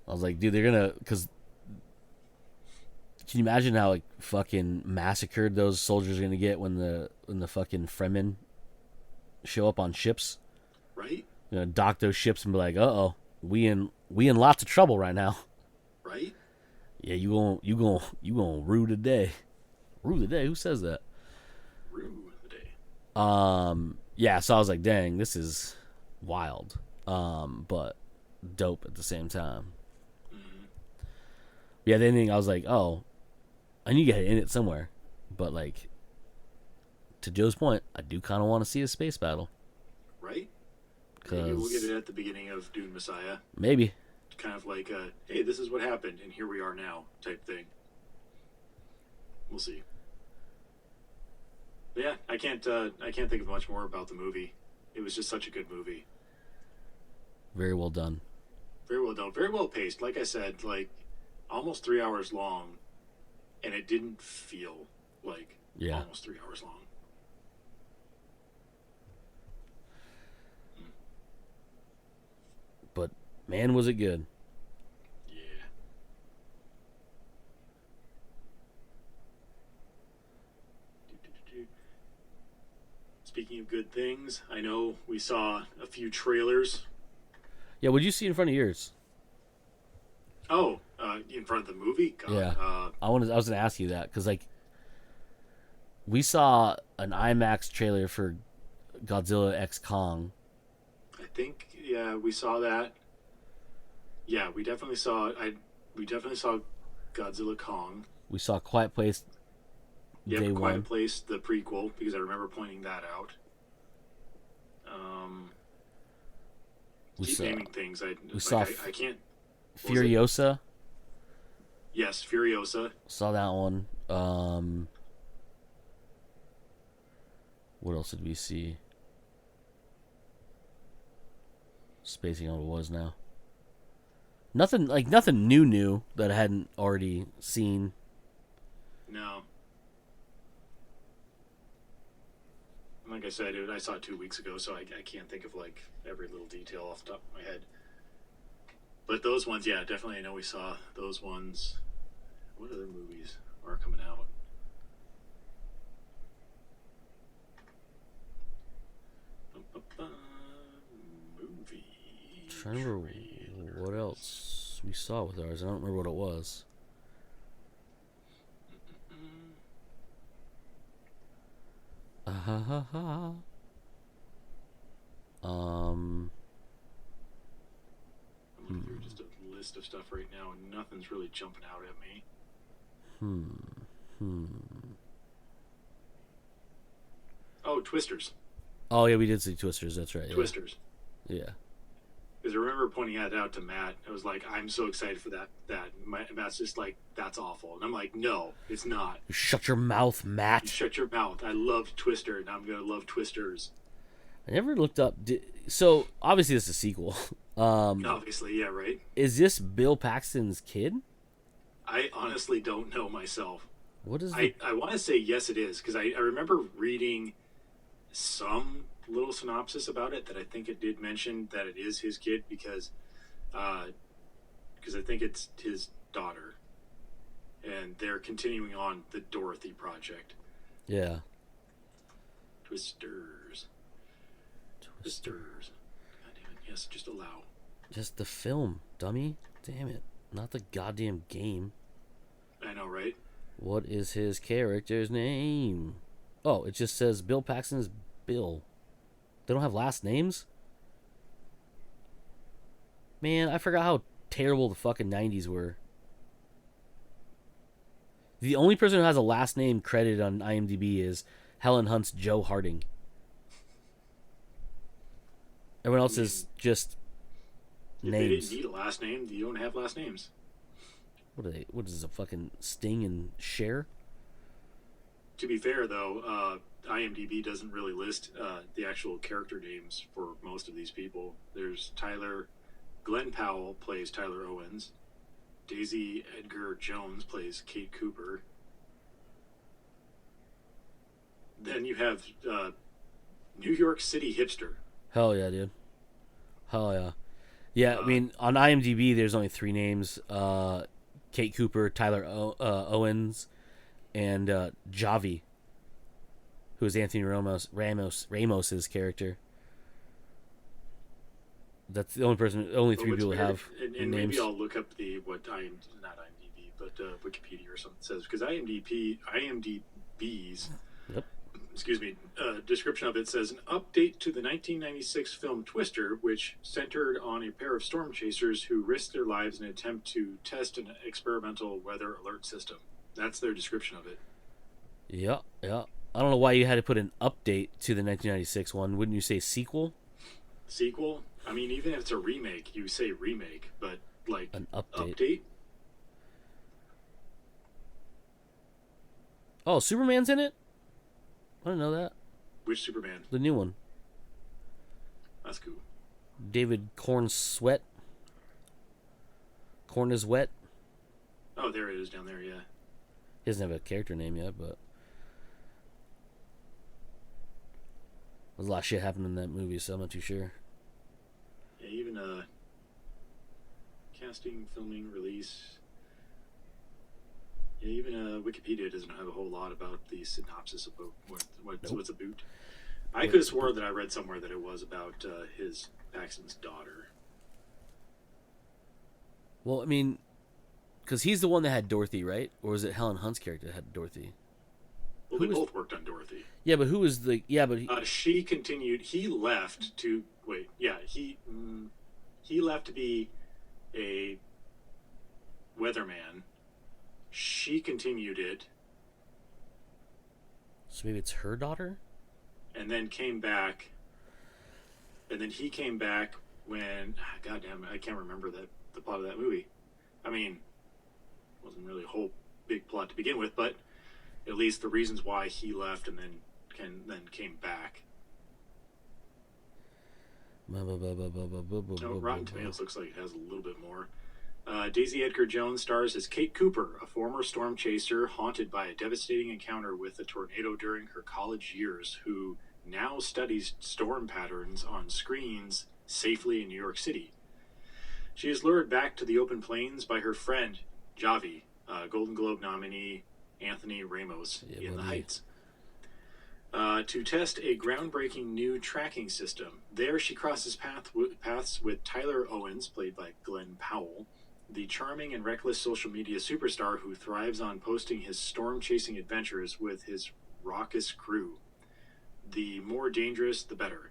I was like, dude, they're gonna. Because can you imagine how like fucking massacred those soldiers are gonna get when the fucking Fremen show up on ships? Right? You know, dock those ships and be like, uh oh, we in lots of trouble right now. Right? Yeah, you gonna rue the day. Rue the day? Who says that? Rue the day. Yeah, so I was like, dang, this is wild. But dope at the same time. Mm-hmm. Yeah, the ending I was like, oh, I knew you had to end it somewhere. But like to Joe's point, I do kinda wanna see a space battle. Right? Maybe we'll get Cause it at the beginning of Dune Messiah. maybe. Kind of like, hey, this is what happened, and here we are now, type thing. We'll see. But yeah, I can't think of much more about the movie. It was just such a good movie. Very well done. Very well done. Very well paced. Like I said, like almost 3 hours long, and it didn't feel like almost 3 hours long. But man, was it good. Yeah. Speaking of good things, I know we saw a few trailers. Yeah, what'd you see in front of yours? Oh, in front of the movie? God, Yeah. I was gonna ask you that because like we saw an IMAX trailer for Godzilla X Kong. I think, yeah, we saw that. Yeah, we definitely saw. We definitely saw Godzilla Kong. We saw Quiet Place Yep, Day Quiet One. Place, the prequel, because I remember pointing that out. We Keep saw naming things. we saw I can't. Furiosa. Yes, Furiosa. Saw that one. What else did we see? Spacing on what it was now. Nothing new that I hadn't already seen. No. Like I said, I saw it 2 weeks ago, so I can't think of like every little detail off the top of my head. But those ones, yeah, definitely. I know we saw those ones. What other movies are coming out? Movie. I'm trying to remember what else we saw with ours. I don't remember what it was. I'm looking through just a list of stuff right now, and nothing's really jumping out at me. Oh, Twisters. Oh yeah, we did see Twisters. That's right. Yeah. Twisters. Yeah. Because I remember pointing that out to Matt. I was like, I'm so excited for that. Matt's just like, that's awful. And I'm like, no, it's not. You shut your mouth, You Matt. shut your mouth. I loved Twister, and I'm going to love Twisters. I never looked up. So obviously this is a sequel. Obviously, yeah, right? Is this Bill Paxton's kid? I honestly don't know myself. What is I want to say yes, it is, because I remember reading some little synopsis about it that I think it did mention that it is his kid because I think it's his daughter, and they're continuing on the Dorothy project. Yeah. Twisters. God damn it! Yes, just allow. Just the film, dummy. Damn it. Not the goddamn game. I know, right? What is his character's name? Oh, it just says Bill Paxton's Bill. They don't have last names? Man, I forgot how terrible the fucking 90s were. The only person who has a last name credited on IMDb is Helen Hunt's Joe Harding. Everyone I else mean, is just if they didn't names. need a last name, you don't have last names. What are they? What is this, a fucking Sting and Cher? To be fair, though, IMDb doesn't really list the actual character names for most of these people. There's Tyler. Glenn Powell plays Tyler Owens. Daisy Edgar Jones plays Kate Cooper. Then you have New York City hipster. Hell yeah, dude. Hell yeah. Yeah, I mean, on IMDb, there's only three names: Kate Cooper, Tyler Owens, and Javi, who is Anthony Ramos's character. That's the only person, only three people have and names. maybe I'll look up the not IMDb, but Wikipedia or something says, because IMDb's Yep. excuse me, description of it says an update to the 1996 film Twister, which centered on a pair of storm chasers who risked their lives in an attempt to test an experimental weather alert system. That's their description of it. Yeah, yeah. I don't know why you had to put an update to the 1996 one. Wouldn't you say sequel? Sequel? I mean, even if it's a remake, you say remake, but like An update. update? Oh, Superman's in it? I didn't know that. Which Superman? The new one. That's cool. David Corn Sweat. Corn is wet. Oh, there it is down there, yeah. He doesn't have a character name yet, but there's a lot of shit happening in that movie, so I'm not too sure. Yeah, even casting, filming, release. Yeah, even Wikipedia doesn't have a whole lot about the synopsis about what's a boot. I could have sworn that I read somewhere that it was about his Paxton's daughter. Well, I mean, because he's the one that had Dorothy, right? Or was it Helen Hunt's character that had Dorothy? Well, Who they was- both worked on Dorothy. Yeah, but who was the? Yeah, but She continued. He left to wait. Yeah, he left to be a weatherman. She continued it, so maybe it's her daughter. and then came back. And then he came back when, goddamn, I can't remember the plot of that movie. I mean, it wasn't really a whole big plot to begin with, but at least the reasons why he left and then came back. Rotten Tomatoes looks like it has a little bit more. Daisy Edgar Jones stars as Kate Cooper, a former storm chaser haunted by a devastating encounter with a tornado during her college years, who now studies storm patterns on screens safely in New York City. She is lured back to the open plains by her friend, Javi, Golden Globe nominee Anthony Ramos in The Heights, to test a groundbreaking new tracking system. There she crosses paths with Tyler Owens, played by Glenn Powell, the charming and reckless social media superstar who thrives on posting his storm-chasing adventures with his raucous crew. The more dangerous, the better.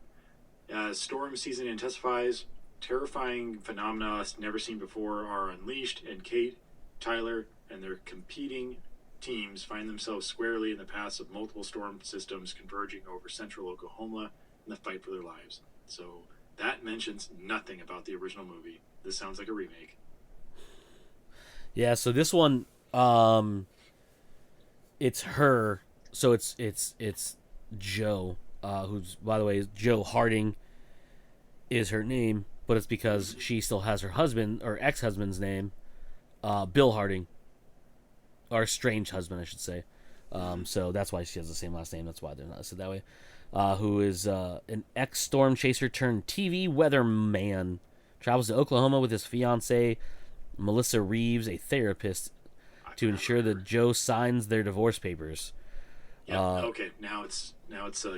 As storm season intensifies, terrifying phenomena never seen before are unleashed, and Kate, Tyler, and their competing teams find themselves squarely in the paths of multiple storm systems converging over central Oklahoma in the fight for their lives. So that mentions nothing about the original movie. This sounds like a remake. Yeah, so this one, it's her. So it's Joe, who's, by the way, Joe Harding is her name, but it's because she still has her husband or ex-husband's name, Bill Harding, or estranged husband, I should say. So that's why she has the same last name. That's why they're not listed that way. Who is an ex-storm chaser turned TV weatherman, travels to Oklahoma with his fiancee Melissa Reeves, a therapist, to ensure that Joe signs their divorce papers. Yeah. Okay. Now it's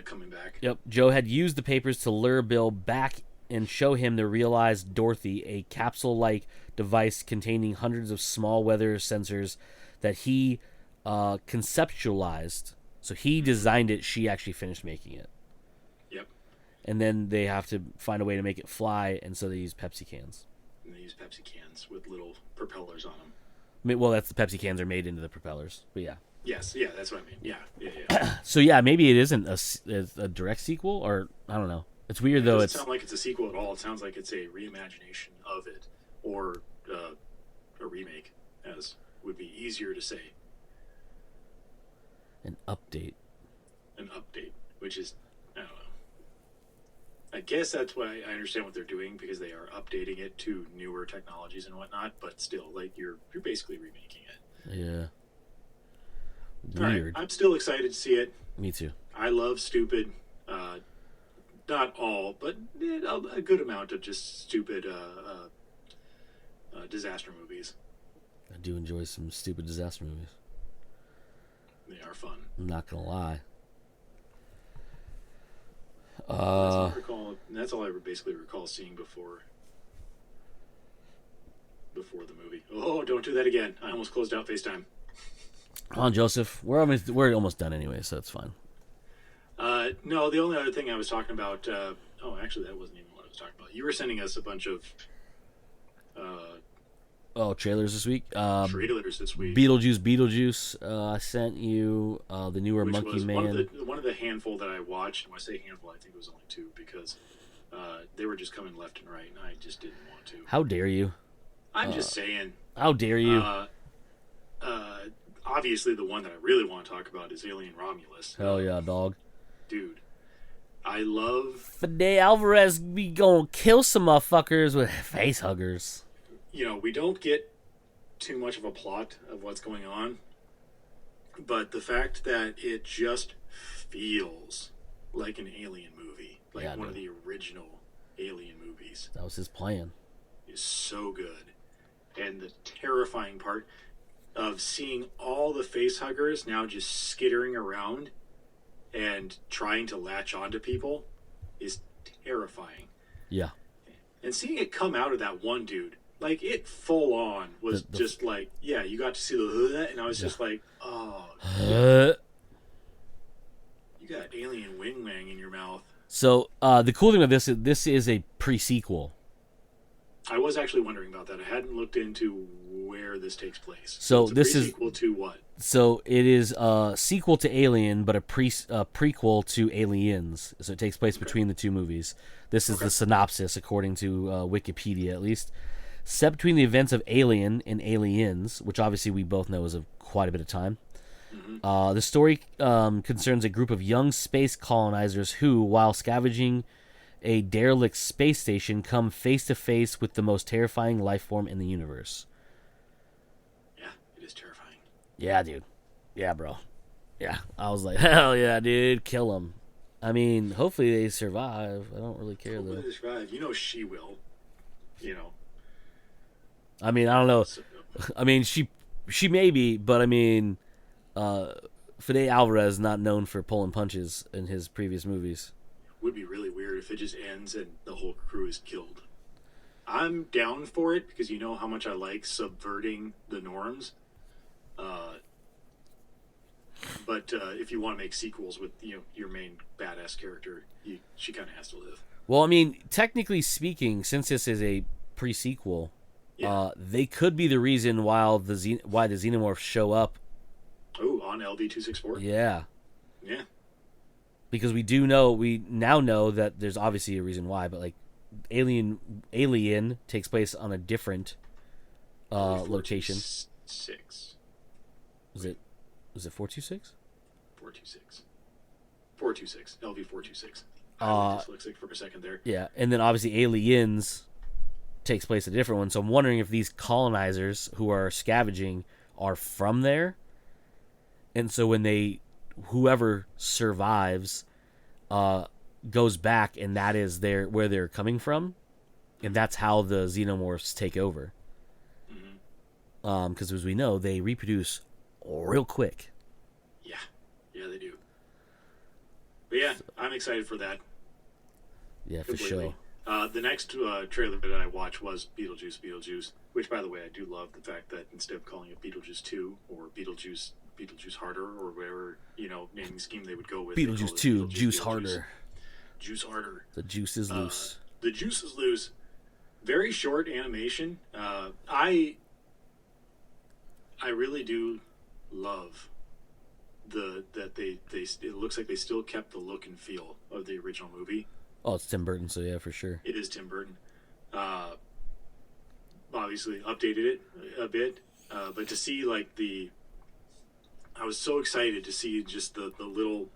coming back. Yep. Joe had used the papers to lure Bill back and show him the realized Dorothy, a capsule-like device containing hundreds of small weather sensors that he conceptualized. So he designed it. She actually finished making it. Yep. And then they have to find a way to make it fly, and so they use Pepsi cans. And they use Pepsi cans with little propellers on them. Well, that's the Pepsi cans are made into the propellers, but yeah. Yes, yeah, that's what I mean. Yeah. So yeah, maybe it isn't a direct sequel, or I don't know. It's weird though. It doesn't sound like it's a sequel at all. It sounds like it's a reimagination of it, or a remake, as would be easier to say. An update. An update, which is, I don't know. I guess that's why I understand what they're doing, because they are updating it to newer technologies and whatnot. But still, like you're basically remaking it. Yeah. Weird. I'm still excited to see it. Me too. I love stupid, not all, but a good amount of just stupid disaster movies. I do enjoy some stupid disaster movies. They are fun. I'm not gonna lie. That's all I basically recall seeing before the movie. Oh, don't do that again! I almost closed out FaceTime. Come on, Joseph. We're almost done anyway, so it's fine. No, the only other thing I was talking about. Actually, that wasn't even what I was talking about. You were sending us a bunch of trailers this week. Trailers this week. Beetlejuice. I sent you the newer Which Monkey was Man. One of the handful that I watched. When I say handful, I think it was only two, because they were just coming left and right, and I just didn't want to. How dare you? I'm just saying. How dare you? Obviously, the one that I really want to talk about is Alien Romulus. Hell yeah, dog. Dude, I love... Fede Alvarez be gonna kill some motherfuckers with face huggers. We don't get too much of a plot of what's going on, but the fact that it just feels like an Alien movie, like one of the original Alien movies. That was his plan. Is so good. And the terrifying part of seeing all the face huggers now just skittering around and trying to latch onto people is terrifying. Yeah. And seeing it come out of that one dude, like it full on was just like, yeah, you got to see the and I was just like, oh, you got alien wing wang in your mouth. So the cool thing about this is a pre-sequel. I was actually wondering about that. I hadn't looked into where this takes place. So this is a prequel to what? So it is a sequel to Alien, but a prequel to Aliens. So it takes place between the two movies. This is the synopsis, according to Wikipedia, at least. Set between the events of Alien and Aliens, which obviously we both know is quite a bit of time. Mm-hmm. The story concerns a group of young space colonizers who, while scavenging a derelict space station, come face to face with the most terrifying life form in the universe. Yeah, it is terrifying. Yeah, dude. Yeah, bro. Yeah, I was like, hell yeah, dude, kill them. I mean, hopefully they survive. I don't really care though. Hopefully they survive. She will. I mean, I don't know. I mean, she may be, but I mean, Fede Alvarez not known for pulling punches in his previous movies. Would be really weird if it just ends and the whole crew is killed. I'm down for it because you know how much I like subverting the norms. But if you want to make sequels with your main badass character, she kind of has to live. Well, I mean, technically speaking, since this is a pre-sequel, they could be the reason why the xenomorphs show up. Oh, on LV-264? Yeah. Yeah. Because we now know that there's obviously a reason why, but like Alien takes place on a different location. 6. Was it 426? 426. 426. LV-426. I was dyslexic for a second there. Yeah, and then obviously Aliens takes place a different one. So I'm wondering if these colonizers who are scavenging are from there, and so when whoever survives goes back, and that is where they're coming from, and that's how the xenomorphs take over. Because as we know, they reproduce real quick. Yeah, they do. But yeah, I'm excited for that. Yeah, completely. For sure. The next trailer that I watched was Beetlejuice, which, by the way, I do love the fact that instead of calling it Beetlejuice 2 or Beetlejuice Beetlejuice Harder or whatever naming scheme they would go with. Beetlejuice 2, Juice Harder. Juice Harder. The juice is loose. The juice is loose. Very short animation. I really do love that they it looks like they still kept the look and feel of the original movie. Oh, it's Tim Burton, so yeah, for sure. It is Tim Burton. Obviously updated it a bit, but to see I was so excited to see just the little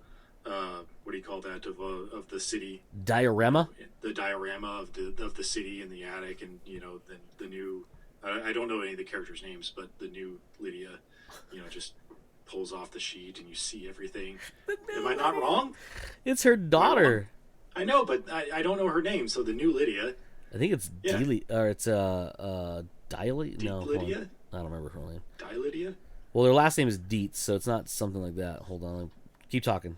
what do you call that of the city Diorama. The diorama of the city in the attic, and the new. I don't know any of the characters' names, but the new Lydia, just pulls off the sheet and you see everything. Am I not wrong? It's her daughter. I know, but I don't know her name. So the new Lydia. I think it's or it's Dilly. No, Lydia. I don't remember her name. Lydia. Well, their last name is Dietz, so it's not something like that. Hold on, keep talking.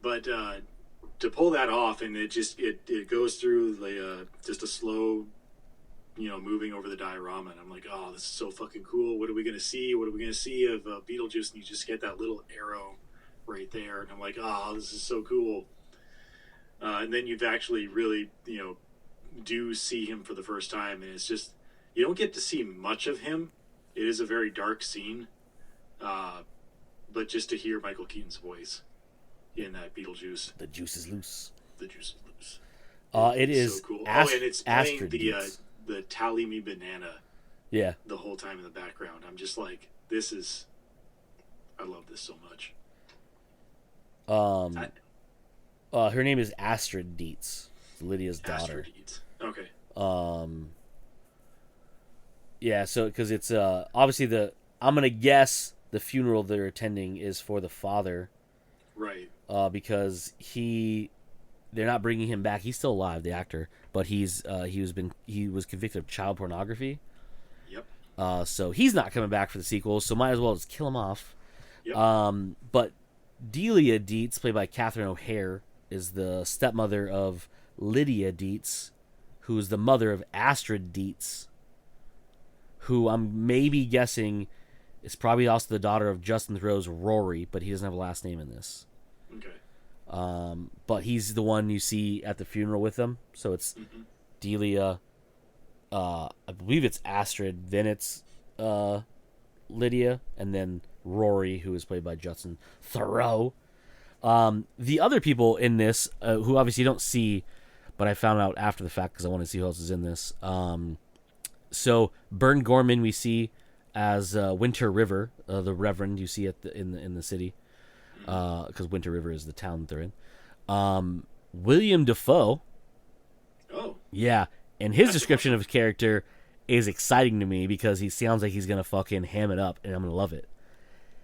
But to pull that off, and it goes through just a slow, moving over the diorama, and I'm like, oh, this is so fucking cool. What are we gonna see? What are we gonna see of Beetlejuice? And you just get that little arrow right there, and I'm like, oh, this is so cool. And then you've actually really, do see him for the first time, and it's just you don't get to see much of him. It is a very dark scene, but just to hear Michael Keaton's voice in that Beetlejuice, the juice is loose. The juice is loose. It is so cool. and it's playing the Tally Me Banana. Yeah. The whole time in the background, I'm just like, I love this so much. Her name is Astrid Dietz, Lydia's daughter. Astrid Dietz. Okay. Yeah, so because it's obviously I'm gonna guess the funeral they're attending is for the father, right? Because they're not bringing him back. He's still alive, the actor, but he was convicted of child pornography. Yep. So he's not coming back for the sequel. So might as well just kill him off. Yep. But Delia Dietz, played by Catherine O'Hare, is the stepmother of Lydia Dietz, who is the mother of Astrid Dietz, who I'm maybe guessing is probably also the daughter of Justin Theroux's Rory, but he doesn't have a last name in this. Okay. But he's the one you see at the funeral with them. So it's Delia, I believe it's Astrid, then it's Lydia, and then Rory, who is played by Justin Theroux. The other people in this, who obviously you don't see, but I found out after the fact because I want to see who else is in this. So Bern Gorman we see as Winter River, the Reverend you see in the city, because Winter River is the town that they're in. William Dafoe. Oh. Yeah, and his description of his character is exciting to me because he sounds like he's gonna fucking ham it up, and I'm gonna love it.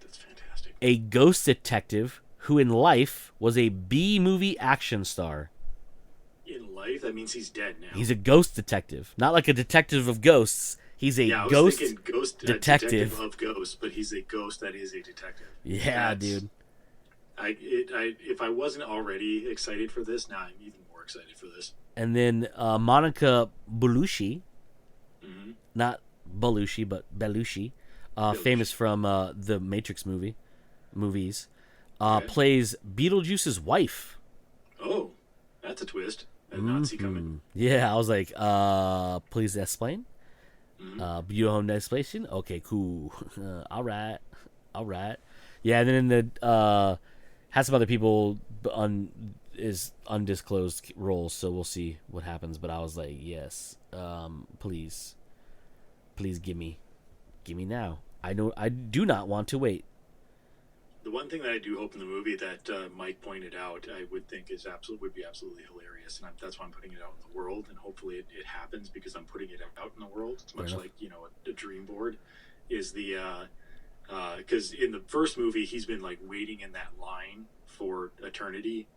That's fantastic. A ghost detective who in life was a B-movie action star. In life? That means he's dead now. He's a ghost detective. Not like a detective of ghosts. He's a ghost detective of ghosts, but he's a ghost that is a detective. Yeah, dude. If I wasn't already excited for this, now I'm even more excited for this. And then Monica Bellucci, not Belushi, but Bellucci, famous from the Matrix movies, plays Beetlejuice's wife. Oh, that's a twist. I did not see coming. Yeah, I was like, please explain. You don't have an explanation? Okay, cool. All right. Yeah, and then in the has some other people is undisclosed roles, so we'll see what happens. But I was like, yes, please give me now. I do not want to wait. The one thing that I do hope in the movie that Mike pointed out, I would think would be absolutely hilarious, and that's why I'm putting it out in the world, and hopefully it happens because I'm putting it out in the world. It's much like a dream board. Is the because in the first movie he's been like waiting in that line for eternity.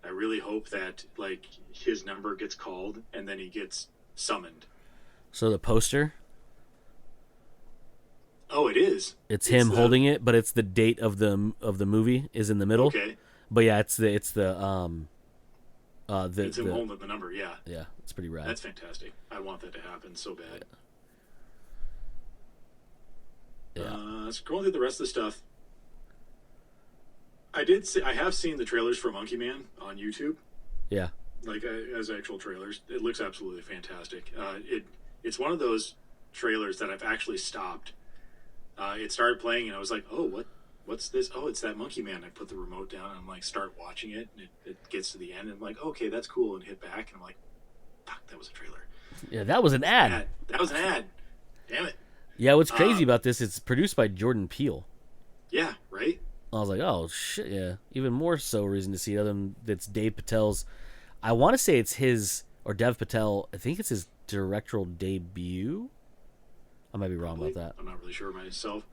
I really hope that like his number gets called and then he gets summoned. So the poster. Oh, it is. It's him holding it, but it's the date of the movie is in the middle. Okay. But yeah, it's him holding the number. Yeah. Yeah, it's pretty rad. That's fantastic. I want that to happen so bad. Yeah. Scrolling through the rest of the stuff. I have seen the trailers for Monkey Man on YouTube, Yeah. like as actual trailers. It looks absolutely fantastic. It's one of those trailers that I've actually stopped. It started playing, and I was like, "Oh, what's this? Oh, it's that Monkey Man." I put the remote down, and I'm like, start watching it, and it gets to the end, and I'm like, "Okay, that's cool," and hit back, and I'm like, "Fuck, that was a trailer. Yeah, that was an ad. That was an ad. Damn it." Yeah, what's crazy Um, about this? It's produced by Jordan Peele. yeah, right. I was like, oh shit, yeah. Even more so reason to see it. Other than it's Dave Patel's. I want to say it's his or Dev Patel. I think it's his directorial debut. I might be wrong Probably. about that. I'm not really sure myself,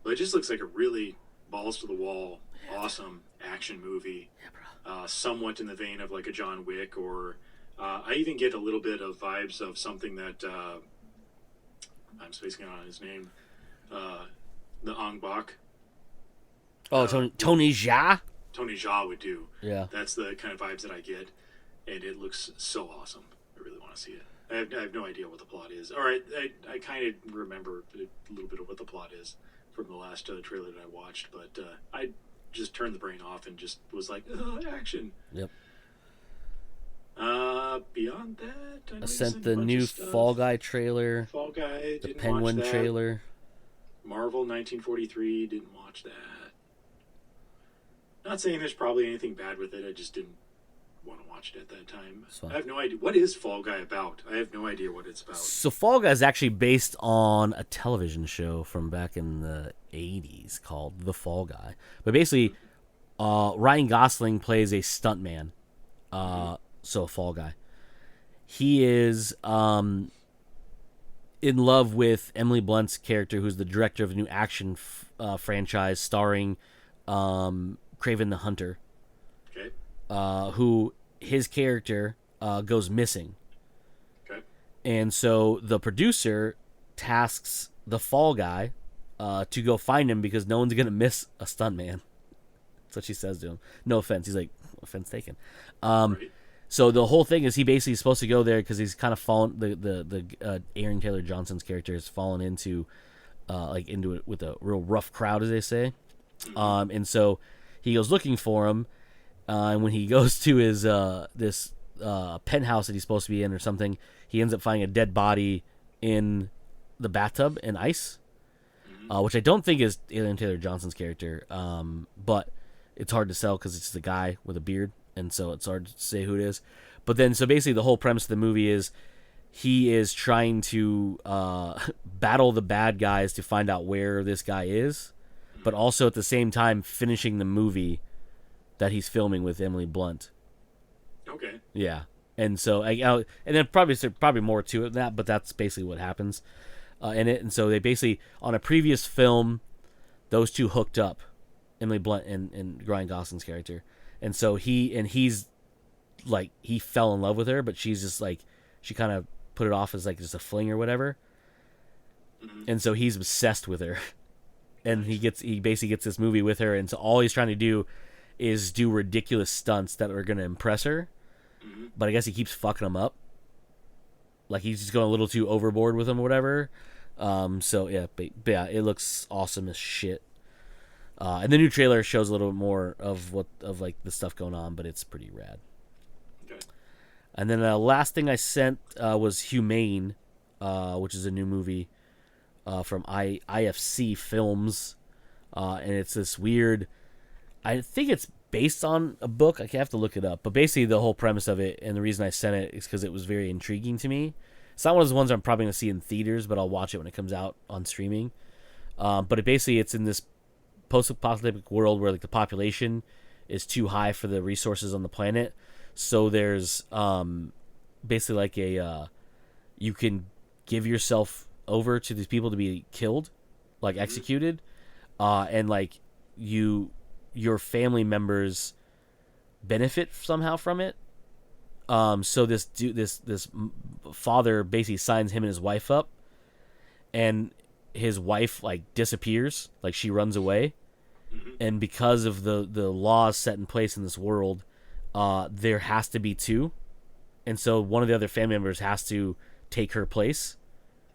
but it just looks like a really balls to the wall, awesome action movie. Yeah, bro. Somewhat in the vein of like a John Wick, or I even get a little bit of vibes of something that I'm spacing on his name, the Ong Bak. Oh, Tony Jaa. Tony Jaa would do. Yeah. That's the kind of vibes that I get, and it looks so awesome. I really want to see it. I have no idea what the plot is. All right, I kind of remember a little bit of what the plot is from the last trailer that I watched, but I just turned the brain off and just was like, action. Yep. Beyond that, I sent the new Fall Guy trailer. Fall Guy, The didn't Penguin watch that. trailer. Marvel 1943, didn't watch that. Not saying there's probably anything bad with it. I just didn't want to watch it at that time. I have no idea. What is Fall Guy about? I have no idea what it's about. So Fall Guy is actually based on a television show from back in the 80s called The Fall Guy. But basically, Ryan Gosling plays a stuntman. So a Fall Guy. He is in love with Emily Blunt's character, who's the director of a new action franchise starring Kraven the Hunter. Okay. Who his character goes missing. Okay. And so the producer tasks the Fall Guy to go find him because no one's going to miss a stuntman. That's what she says to him. No offense. He's like, offense taken. Right. So the whole thing is he basically is supposed to go there because he's kind of fallen. The Aaron Taylor Johnson's character has fallen into into it with a real rough crowd, as they say. And so he goes looking for him. And when he goes to his this penthouse that he's supposed to be in or something, he ends up finding a dead body in the bathtub in ice, which I don't think is Aaron Taylor Johnson's character. But it's hard to tell because it's the guy with a beard, and so it's hard to say who it is. But then, so basically, the whole premise of the movie is he is trying to battle the bad guys to find out where this guy is, but also at the same time finishing the movie that he's filming with Emily Blunt. Okay. Yeah, and so and then probably more to it than that, but that's basically what happens in it. And so they basically on a previous film, those two hooked up, Emily Blunt and Ryan Gosling's character, and so he's like he fell in love with her, but she's just like she kind of put it off as like just a fling or whatever, and so he's obsessed with her, and he basically gets this movie with her, and so all he's trying to do is do ridiculous stunts that are going to impress her, but I guess he keeps fucking them up. Like he's just going a little too overboard with them or whatever. So yeah, but yeah, it looks awesome as shit. And the new trailer shows a little bit more of like the stuff going on, but it's pretty rad. Okay. And then the last thing I sent was Humane, which is a new movie from IFC Films, and it's this weird. I think it's based on a book. I have to look it up, but basically the whole premise of it and the reason I sent it is because it was very intriguing to me. It's not one of those ones I'm probably going to see in theaters, but I'll watch it when it comes out on streaming. But it's in this post-apocalyptic world where like the population is too high for the resources on the planet. So there's basically like you can give yourself over to these people to be killed, like executed, and like your family members benefit somehow from it. So this father basically signs him and his wife up, and his wife like disappears, like she runs away, and because of the laws set in place in this world, there has to be two, and so one of the other family members has to take her place.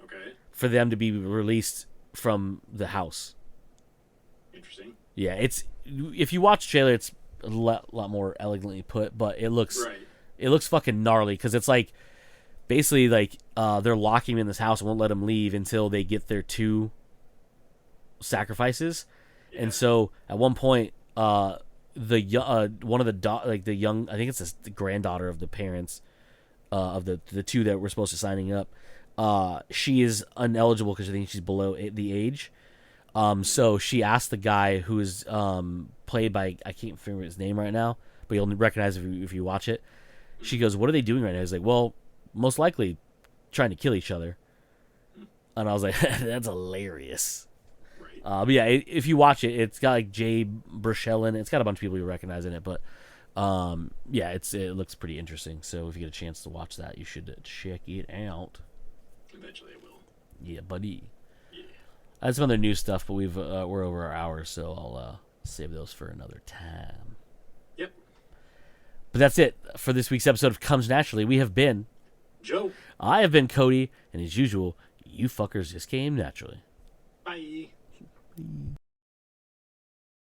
Okay. For them to be released from the house. Interesting. Yeah, it's if you watch the trailer, it's a lot more elegantly put, but it looks fucking gnarly because it's like basically like they're locking him in this house and won't let him leave until they get their 2 sacrifices. Yeah. And so at one point, one of the young, I think it's the granddaughter of the parents of the 2 that were supposed to signing up. She is ineligible because I think she's below the age. So she asked the guy who is played by, I can't remember his name right now, but you'll recognize if you watch it. She goes, "What are they doing right now?" He's like, "Well, most likely trying to kill each other." And I was like, "That's hilarious." Right. But yeah, if you watch it, it's got like Jay Baruchel in it. It's got a bunch of people you recognize in it, but yeah, it looks pretty interesting. So if you get a chance to watch that, you should check it out. Eventually, I will. Yeah, buddy. Yeah. I had some other new stuff, but we're over our hour, so I'll save those for another time. Yep. But that's it for this week's episode of Comes Naturally. We have been Joe. I have been Cody, and as usual, you fuckers just came naturally. Bye.